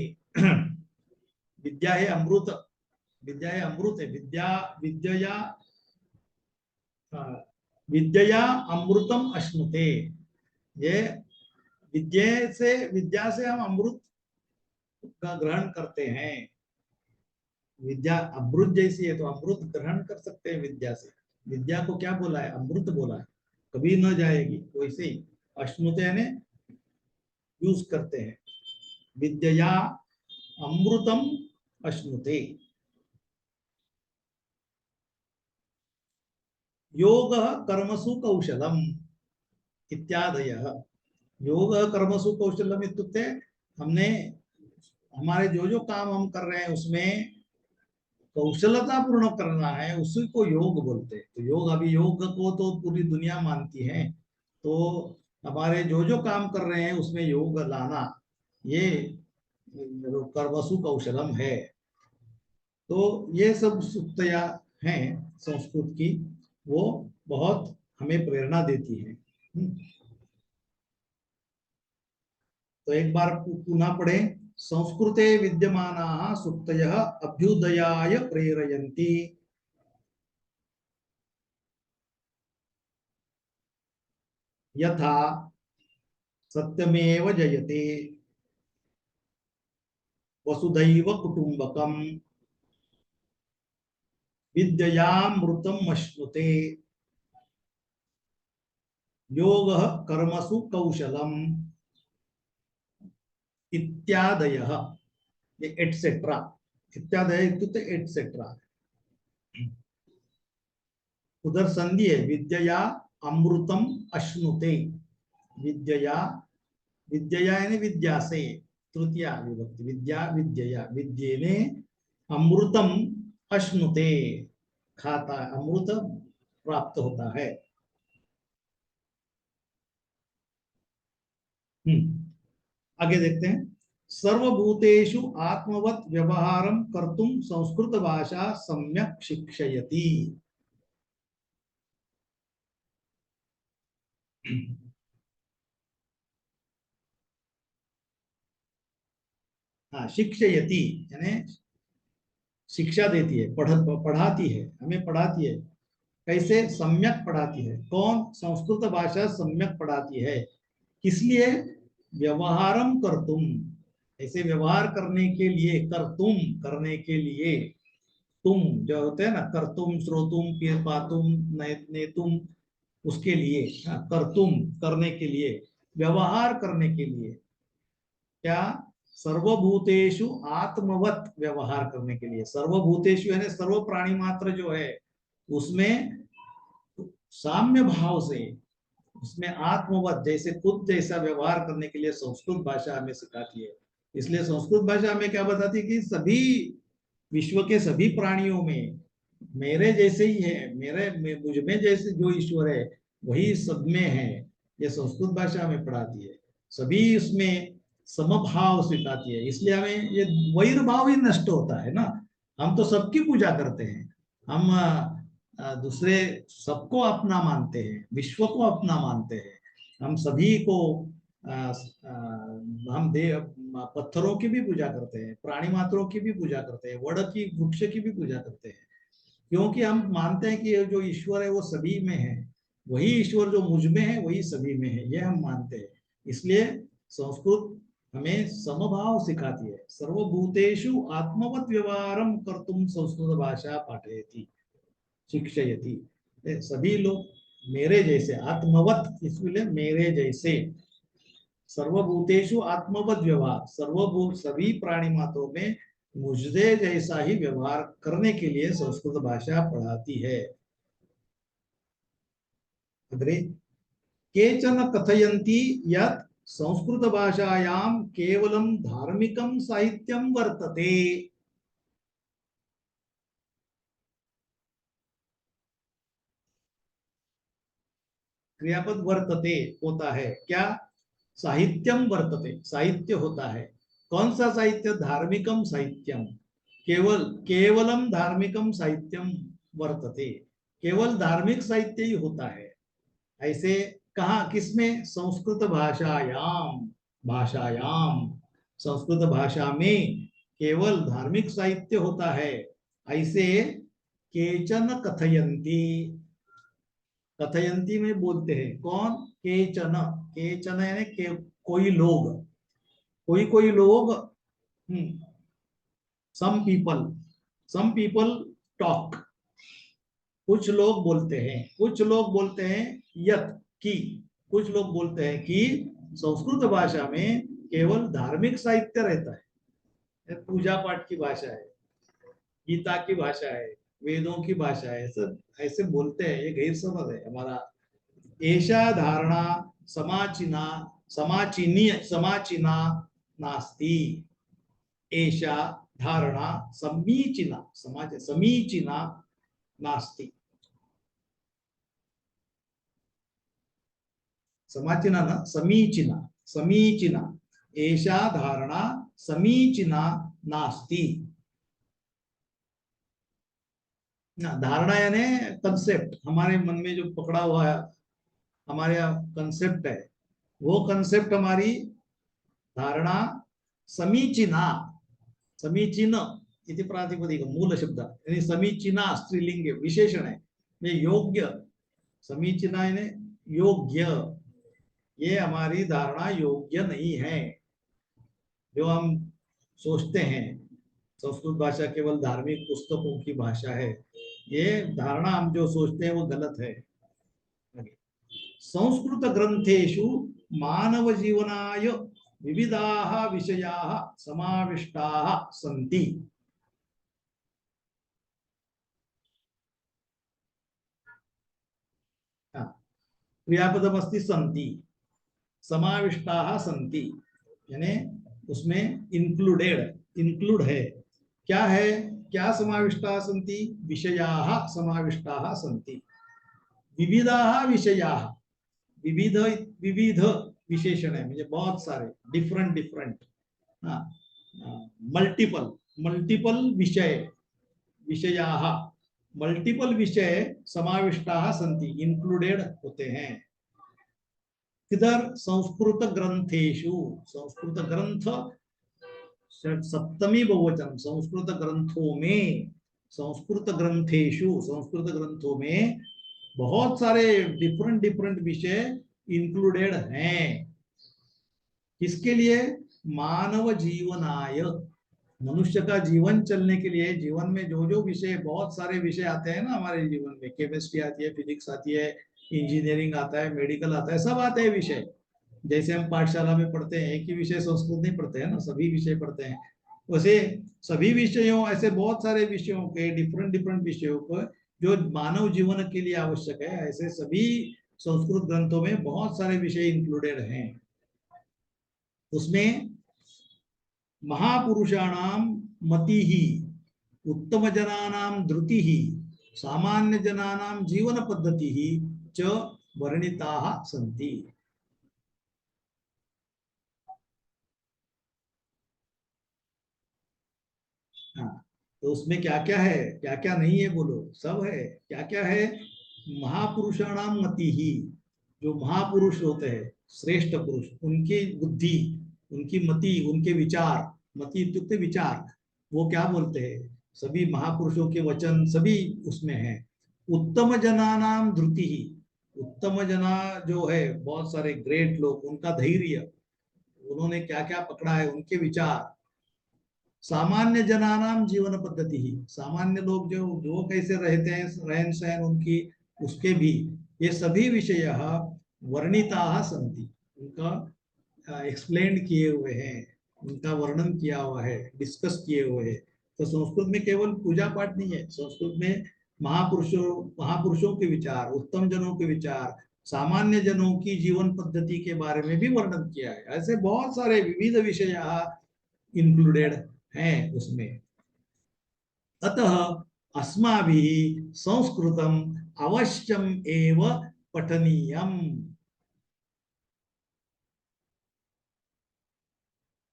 [SPEAKER 1] विद्या है अमृत, विद्या है अमृत है, विद्या, विद्या, विद्या अमृतम अश्नुते। ये विद्या से हम अमृत का ग्रहण करते हैं। विद्या अमृत जैसी है, तो अमृत ग्रहण कर सकते हैं विद्या से। विद्या को क्या बोला है? अमृत बोला है, कभी न जाएगी। वैसे ही अश्नुते ने यूज करते हैं, विद्या अमृतम अश्नुते। योग कर्मसु कौशलम इत्यादयः। योग कर्मसु कौशलम इत्युक्ते हमने हमारे जो जो काम हम कर रहे हैं उसमें कौशलता पूर्ण करना है, उसी को योग बोलते हैं। तो योग, अभी योग को तो पूरी दुनिया मानती है, तो हमारे जो जो काम कर रहे हैं उसमें योग लाना, ये कर्मसु कौशलम है। तो ये सब सुक्तया हैं संस्कृत की, वो बहुत हमें प्रेरणा देती है। तो एक बार पुनः पढ़ें। संस्कृते विद्यमानाः सुक्तयः अभ्युदयाय प्रेरयन्ति। यथा सत्यमेव जयते, वसुधैव कुटुंबकम, विद्यामृतम अश्नुते, योगः कर्मसु कौशलम इत्यादयः। ये एटसेट्रा, इत्यादय इत्युक्ते एटसेट्रा। उधर संधि है, विद्या अमृतम अश्नुते। विद्या, विद्या यानी विद्या से, तृतीया विभक्ति, विद्या विद्या, विद्येने अमृतम अश्नुते, खाता, अमृत प्राप्त होता है। आगे देखते हैं। सर्वभूतेषु आत्मवत व्यवहारं कर्तुं संस्कृत भाषा सम्यक शिक्षयति। हाँ, शिक्षयति यानी शिक्षा देती है, पढ़ाती है, हमें पढ़ाती है। कैसे? सम्यक पढ़ाती है। कौन? संस्कृत भाषा सम्यक पढ़ाती है। किस लिए? व्यवहारम कर्तुम, ऐसे व्यवहार करने के लिए, कर्तुम करने के लिए, तुम जो होते हैं ना, कर्तुम, श्रोतुम, पातुम, नेतुम, उसके लिए। हाँ, कर्तुम करने के लिए, व्यवहार करने के लिए। क्या? सर्वभूतेषु आत्मवत व्यवहार करने के लिए। सर्वभूतेषु यानी सर्व प्राणी मात्र जो है उसमें साम्य भाव से, उसमें आत्मवत जैसे खुद जैसा व्यवहार करने के लिए संस्कृत भाषा हमें सिखाती है। इसलिए संस्कृत भाषा हमें क्या बताती है कि सभी विश्व के सभी प्राणियों में मेरे जैसे ही है, मुझ में जैसे जो ईश्वर है वही सब में है। ये संस्कृत भाषा हमें पढ़ाती है। सभी उसमें समभाव सिखाती है। इसलिए हमें ये वैर भाव ही नष्ट होता है ना। हम तो सबकी पूजा करते हैं। हम दूसरे सबको अपना मानते हैं, विश्व को अपना मानते हैं। हम सभी को हम पत्थरों की भी पूजा करते हैं, प्राणी मात्रों की भी पूजा करते हैं, वड़ की, वृक्ष की भी पूजा करते हैं। क्योंकि हम मानते हैं कि जो ईश्वर है वो सभी में है। वही ईश्वर जो मुझ में है वही सभी में है, ये हम मानते हैं। इसलिए संस्कृत हमें समभाव सिखाती है। सर्वभूतेषु आत्मवत व्यवहारम कर्तुम संस्कृत भाषा पाठयति शिक्षयति। सभी लोग मेरे जैसे, आत्मवत इसलिए मेरे जैसे, सर्वभूतेषु आत्मवत व्यवहार, सर्वभूत सभी प्राणी मात्रों में मुझे जैसा ही व्यवहार करने के लिए संस्कृत भाषा पढ़ाती है। अग्रे, केचन कथयन्ति यत् संस्कृत भाषायां केवलं धार्मिकं साहित्यं वर्तते। क्रियापद वर्तते होता है क्या? साहित्यम वर्तते, साहित्य होता है। कौन सा साहित्य? धार्मिकम साहित्यम। केवलम धार्मिकम साहित्यम वर्तते, केवल धार्मिक साहित्य ही होता है। ऐसे कहा, किसमें? संस्कृत भाषायाम, भाषायाम, संस्कृत भाषा में केवल धार्मिक साहित्य होता है। ऐसे केचन कथयंती, कथयंती में बोलते हैं। कौन? केचन, केचन यानी कोई लोग, कोई कोई लोग। सम पीपल टॉक, कुछ लोग बोलते हैं, कुछ लोग बोलते हैं यत की, कुछ लोग बोलते हैं कि संस्कृत भाषा में केवल धार्मिक साहित्य रहता है, पूजा पाठ की भाषा है, गीता की भाषा है, वेदों की भाषा है, सब ऐसे बोलते हैं। ये गैर समझ है हमारा। ऐसा धारणा समाचिना, समाचिना नास्ति। ऐसा धारणा समीचीना, समाज समीचीना नास्ति। समाचीना न समीचीना, समीचीना, ऐसा धारणा समीचीना नास्ति। धारणा यानी कंसेप्ट, हमारे मन में जो पकड़ा हुआ है, हमारे कंसेप्ट है, वो कंसेप्ट हमारी धारणा समीचीना, समीचीन इति प्रातिपदिक मूल शब्द यानी समीचीना स्त्रीलिंग विशेषण है। ये योग्य, समीचीना यानी योग्य, ये हमारी धारणा योग्य नहीं है। जो हम सोचते हैं संस्कृत भाषा केवल धार्मिक पुस्तकों की भाषा है, ये धारणा हम जो सोचते हैं वो गलत है। संस्कृत ग्रंथेषु मानव जीवनाय विविधाः विषयाः समाविष्टाः सन्ति। क्रियापदमस्ति सन्ति, समाविष्टाः सन्ति यानी उसमें इंक्लूडेड, इंक्लूड है। क्या है? क्या समाविष्टाः सन्ति? विषयाः समाविष्टाः सन्ति। विविधाः विषयाः, विविध विविध विशेषण है म्हणजे बहुत सारे, डिफरेंट डिफरेंट, मल्टीपल मल्टीपल विषय, विषयाः मल्टीपल विषय समाविष्टाः सन्ति, इंक्लूडेड होते हैं। किधर? संस्कृत ग्रंथेषु, संस्कृत ग्रंथ सप्तमी बहुवचन, संस्कृत ग्रंथों में, संस्कृत ग्रंथेषु, संस्कृत ग्रंथों में बहुत सारे डिफरेंट डिफरेंट विषय इंक्लूडेड हैं। किसके लिए? मानव जीवनाय, मनुष्य का जीवन चलने के लिए, जीवन में जो जो विषय, बहुत सारे विषय आते हैं ना हमारे जीवन में, केमिस्ट्री आती है, फिजिक्स आती है, इंजीनियरिंग आता है, मेडिकल आता है, सब आते हैं विषय। जैसे हम पाठशाला में पढ़ते हैं, एक ही विषय संस्कृत नहीं पढ़ते हैं ना, सभी विषय पढ़ते हैं। वैसे सभी विषयों, ऐसे बहुत सारे विषयों के, डिफरेंट डिफरेंट विषयों को जो मानव जीवन के लिए आवश्यक है, ऐसे सभी संस्कृत ग्रंथों में बहुत सारे विषय इंक्लूडेड हैं। उसमें महापुरुषाणाम मतिः, उत्तम जनानां धृतिः, सामान्य जनानां जीवन पद्धतिः च वर्णिताः सन्ति। हाँ, तो उसमें क्या क्या है, क्या क्या नहीं है, बोलो। सब है। क्या क्या है? महापुरुषाणाम मति ही, जो महापुरुष होते हैं, श्रेष्ठ पुरुष, उनकी बुद्धि, उनकी मति, उनके विचार, मति इत्युक्ते विचार, वो क्या बोलते हैं, सभी महापुरुषों के वचन सभी उसमें है। उत्तम जनानाम धृति ही, उत्तम जना जो है, बहुत सारे ग्रेट लोग, उनका धैर्य, उन्होंने क्या क्या पकड़ा है, उनके विचार। सामान्य जनानाम जीवन पद्धति ही, सामान्य लोग जो जो कैसे रहते हैं, रहन सहन उनकी, उसके भी ये सभी विषय वर्णिता सन्ति, उनका एक्सप्लेन किए हुए हैं, उनका वर्णन किया हुआ है, डिस्कस किए हुए हैं। तो संस्कृत में केवल पूजा पाठ नहीं है, संस्कृत में महापुरुषों के विचार, उत्तम जनों के विचार, सामान्य जनों की जीवन पद्धति के बारे में भी वर्णन किया है। ऐसे बहुत सारे विविध विषय इंक्लूडेड हैं उसमें। अतः अस्माभिः संस्कृतम अवश्यम एव पठनीयम।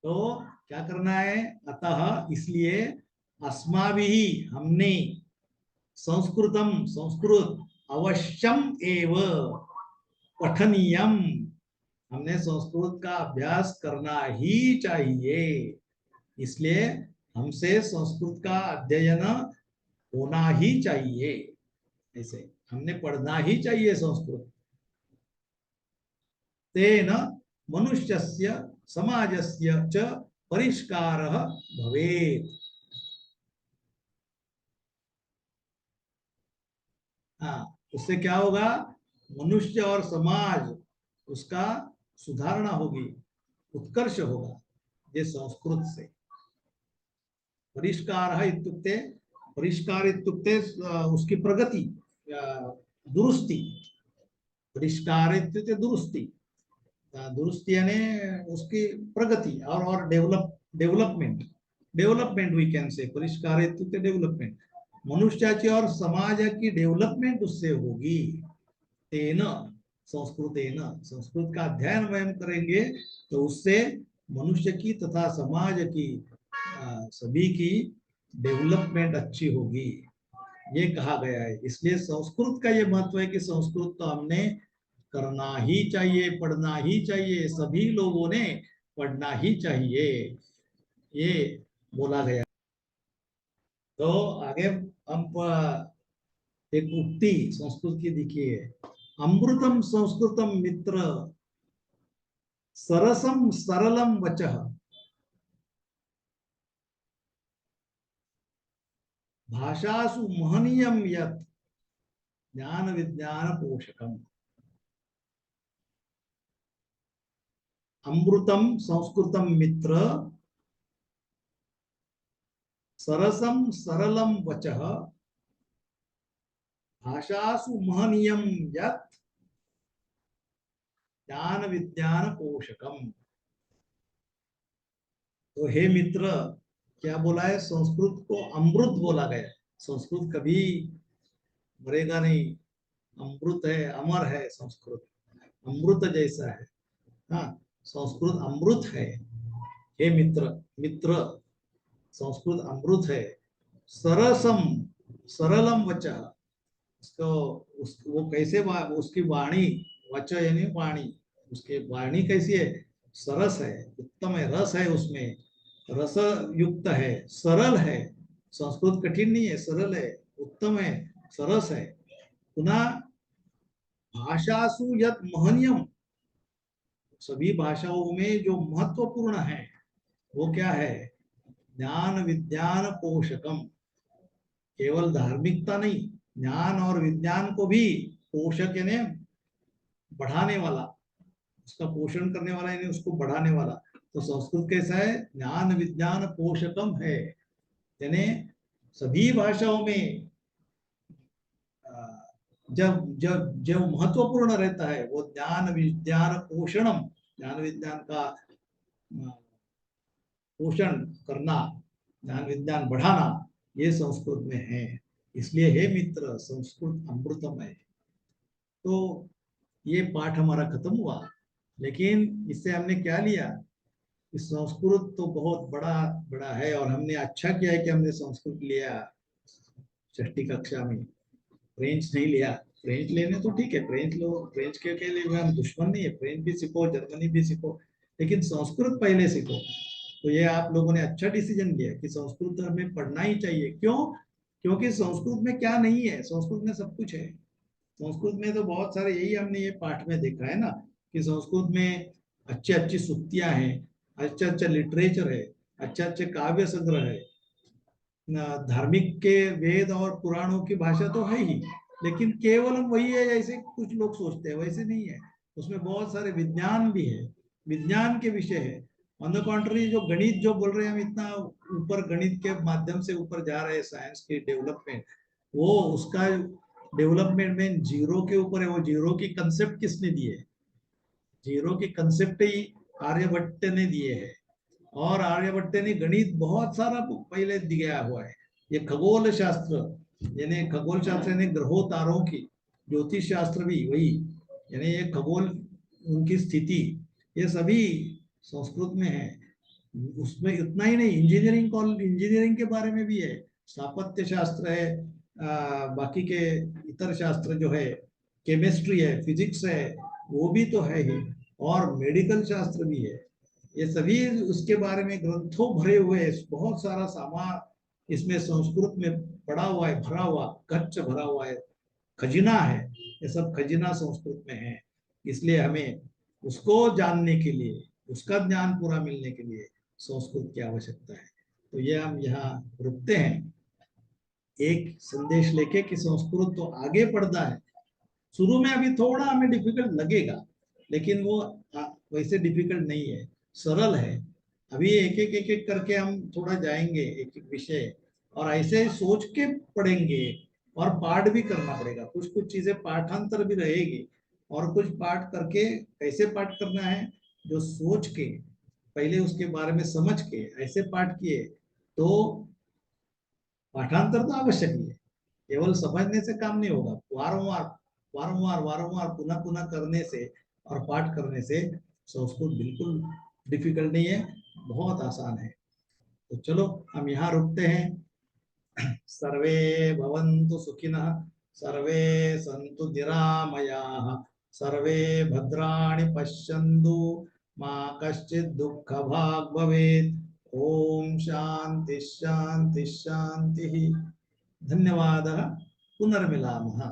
[SPEAKER 1] तो क्या करना है? अतः इसलिए, अस्माभिः हमने, संस्कृतम संस्कृत, अवश्यम एव पठनीयम, हमने संस्कृत का अभ्यास करना ही चाहिए। इसलिए हमसे संस्कृत का अध्ययन होना ही चाहिए, ऐसे हमने पढ़ना ही चाहिए संस्कृत। तेन मनुष्यस्य समाजस्य च परिष्कारः भवेत्। हाँ, उससे क्या होगा? मनुष्य और समाज, उसका सुधारणा होगी, उत्कर्ष होगा, ये संस्कृत से। परिष्कार इत्युक्ते, परिष्कार इत्युक्ते उसकी प्रगति, दुरुस्ती, परिष्कार इत्युक्ते दुरुस्ती, दुरुस्ती यानी उसकी प्रगति, और development, development we can say, परिष्कार इत्युक्ते डेवलपमेंट, मनुष्याची और समाज की डेवलपमेंट उससे होगी। तेन संस्कृतेन, संस्कृत का अध्ययन वयम करेंगे तो उससे मनुष्य की तथा समाज की, सभी की डेवलपमेंट अच्छी होगी, ये कहा गया है। इसलिए संस्कृत का ये महत्व है कि संस्कृत तो हमने करना ही चाहिए, पढ़ना ही चाहिए, सभी लोगों ने पढ़ना ही चाहिए, ये बोला गया। तो आगे हम एक उक्ति संस्कृत की देखिए, अमृतम संस्कृतम मित्र, सरसम सरलम वचः, भाषासु महनीयम यत् ज्ञान विज्ञान पोषकम। अमृतम संस्कृतम मित्र, सरसम सरलम वचः, भाषासु महनीयम यत् ज्ञान विज्ञान पोषकम। तो हे मित्र, क्या बोला है, संस्कृत को अमृत बोला गया। संस्कृत कभी मरेगा नहीं, अमृत है, अमर है संस्कृत, अमृत जैसा है। हाँ, संस्कृत अमृत है। हे मित्र, मित्र, संस्कृत अमृत है। सरसम, सरलम वचः, उसको वो कैसे उसकी वाणी, वच यानी वाणी, उसकी वाणी कैसी है, सरस है, उत्तम है, रस है उसमें, रस युक्त है, सरल है। संस्कृत कठिन नहीं है, सरल है, उत्तम है, सरस है। पुनः भाषासु यत महनीयम, सभी भाषाओं में जो महत्वपूर्ण है वो क्या है, ज्ञान विज्ञान पोषकम, केवल धार्मिकता नहीं, ज्ञान और विज्ञान को भी पोषक यानी बढ़ाने वाला, उसका पोषण करने वाला यानी उसको बढ़ाने वाला। तो संस्कृत कैसा है, ज्ञान विज्ञान पोषकम है, यानी सभी भाषाओं में जब जब जो महत्वपूर्ण रहता है वो ज्ञान विज्ञान पोषणम, ज्ञान विज्ञान का पोषण करना, ज्ञान विज्ञान बढ़ाना, ये संस्कृत में है। इसलिए हे मित्र, संस्कृत अमृतम है। तो ये पाठ हमारा खत्म हुआ, लेकिन इससे हमने क्या लिया कि संस्कृत तो बहुत बड़ा बड़ा है, और हमने अच्छा किया है कि हमने संस्कृत लिया छठी कक्षा में, फ्रेंच नहीं लिया। फ्रेंच लेने तो ठीक है, फ्रेंच लो, फ्रेंच के लिए हम दुश्मन नहीं है, फ्रेंच भी सीखो, जर्मनी भी सीखो, लेकिन संस्कृत पहले सीखो। तो ये आप लोगों ने अच्छा डिसीजन लिया कि संस्कृत हमें पढ़ना ही चाहिए। क्यों? क्योंकि संस्कृत में क्या नहीं है, संस्कृत में सब कुछ है। संस्कृत में तो बहुत सारे, यही हमने ये पाठ में देखा है ना, कि संस्कृत में अच्छी अच्छी सूक्तियां हैं, अच्छा अच्छा लिटरेचर है, अच्छे अच्छे काव्य संग्रह है। धार्मिक के वेद और पुराणों की भाषा तो है ही, लेकिन केवल वही है ऐसे कुछ लोग सोचते हैं, वैसे नहीं है। उसमें बहुत सारे विज्ञान भी है, विज्ञान के विषय है। ऑन द कॉन्ट्री, जो गणित जो बोल रहे हैं हम, इतना ऊपर गणित के माध्यम से ऊपर जा रहे हैं, साइंस की डेवलपमेंट, वो उसका डेवलपमेंट में जीरो के ऊपर है। वो जीरो की कंसेप्ट किसने दी है? जीरो की कंसेप्ट ही आर्यभट्ट ने दिए है। और आर्यभट्ट ने गणित बहुत सारा पहले दिया हुआ है। ये खगोल शास्त्र, यानी खगोल शास्त्र यानी ग्रहों तारों की, ज्योतिष शास्त्र भी वही, यानी ये खगोल, उनकी स्थिति, ये सभी संस्कृत में है। उसमें इतना ही नहीं, इंजीनियरिंग, इंजीनियरिंग के बारे में भी है, स्थापत्य शास्त्र है, बाकी के इतर शास्त्र जो है, केमिस्ट्री है, फिजिक्स है, वो भी तो है ही, और मेडिकल शास्त्र भी है। ये सभी उसके बारे में ग्रंथों भरे हुए हैं, बहुत सारा सामान इसमें संस्कृत में पड़ा हुआ है, भरा हुआ, गच्च भरा हुआ है, खजीना है। ये सब खजीना संस्कृत में है। इसलिए हमें उसको जानने के लिए, उसका ज्ञान पूरा मिलने के लिए संस्कृत की आवश्यकता है। तो ये हम यहाँ रुकते हैं, एक संदेश लेके कि संस्कृत तो आगे बढ़ता है। शुरू में अभी थोड़ा हमें डिफिकल्ट लगेगा, लेकिन वो वैसे डिफिकल्ट नहीं है, सरल है। अभी एक एक करके हम थोड़ा जाएंगे, एक एक विषय, और ऐसे सोच के पढ़ेंगे, और पाठ भी करना पड़ेगा। कुछ कुछ चीजें पाठांतर भी रहेगी, और कुछ पाठ करके, कैसे पाठ करना है, जो सोच के, पहले उसके बारे में समझ के ऐसे पाठ किए तो पाठांतर तो आवश्यक ही है। केवल समझने से काम नहीं होगा, वारंवार वारंवार वारंवार पुनः पुनः करने से और पाठ करने से संस्कृत बिल्कुल डिफिकल्ट नहीं है, बहुत आसान है। तो चलो हम यहाँ रुकते हैं। सर्वे भवन्तु सुखिनः, सर्वे सन्तु निरामयाः, सर्वे भद्राणि पश्यन्तु, मा कश्चित् दुःखभाग् भवेत्। ओम शांति शांति शांति। धन्यवादः। पुनर्मिलामः।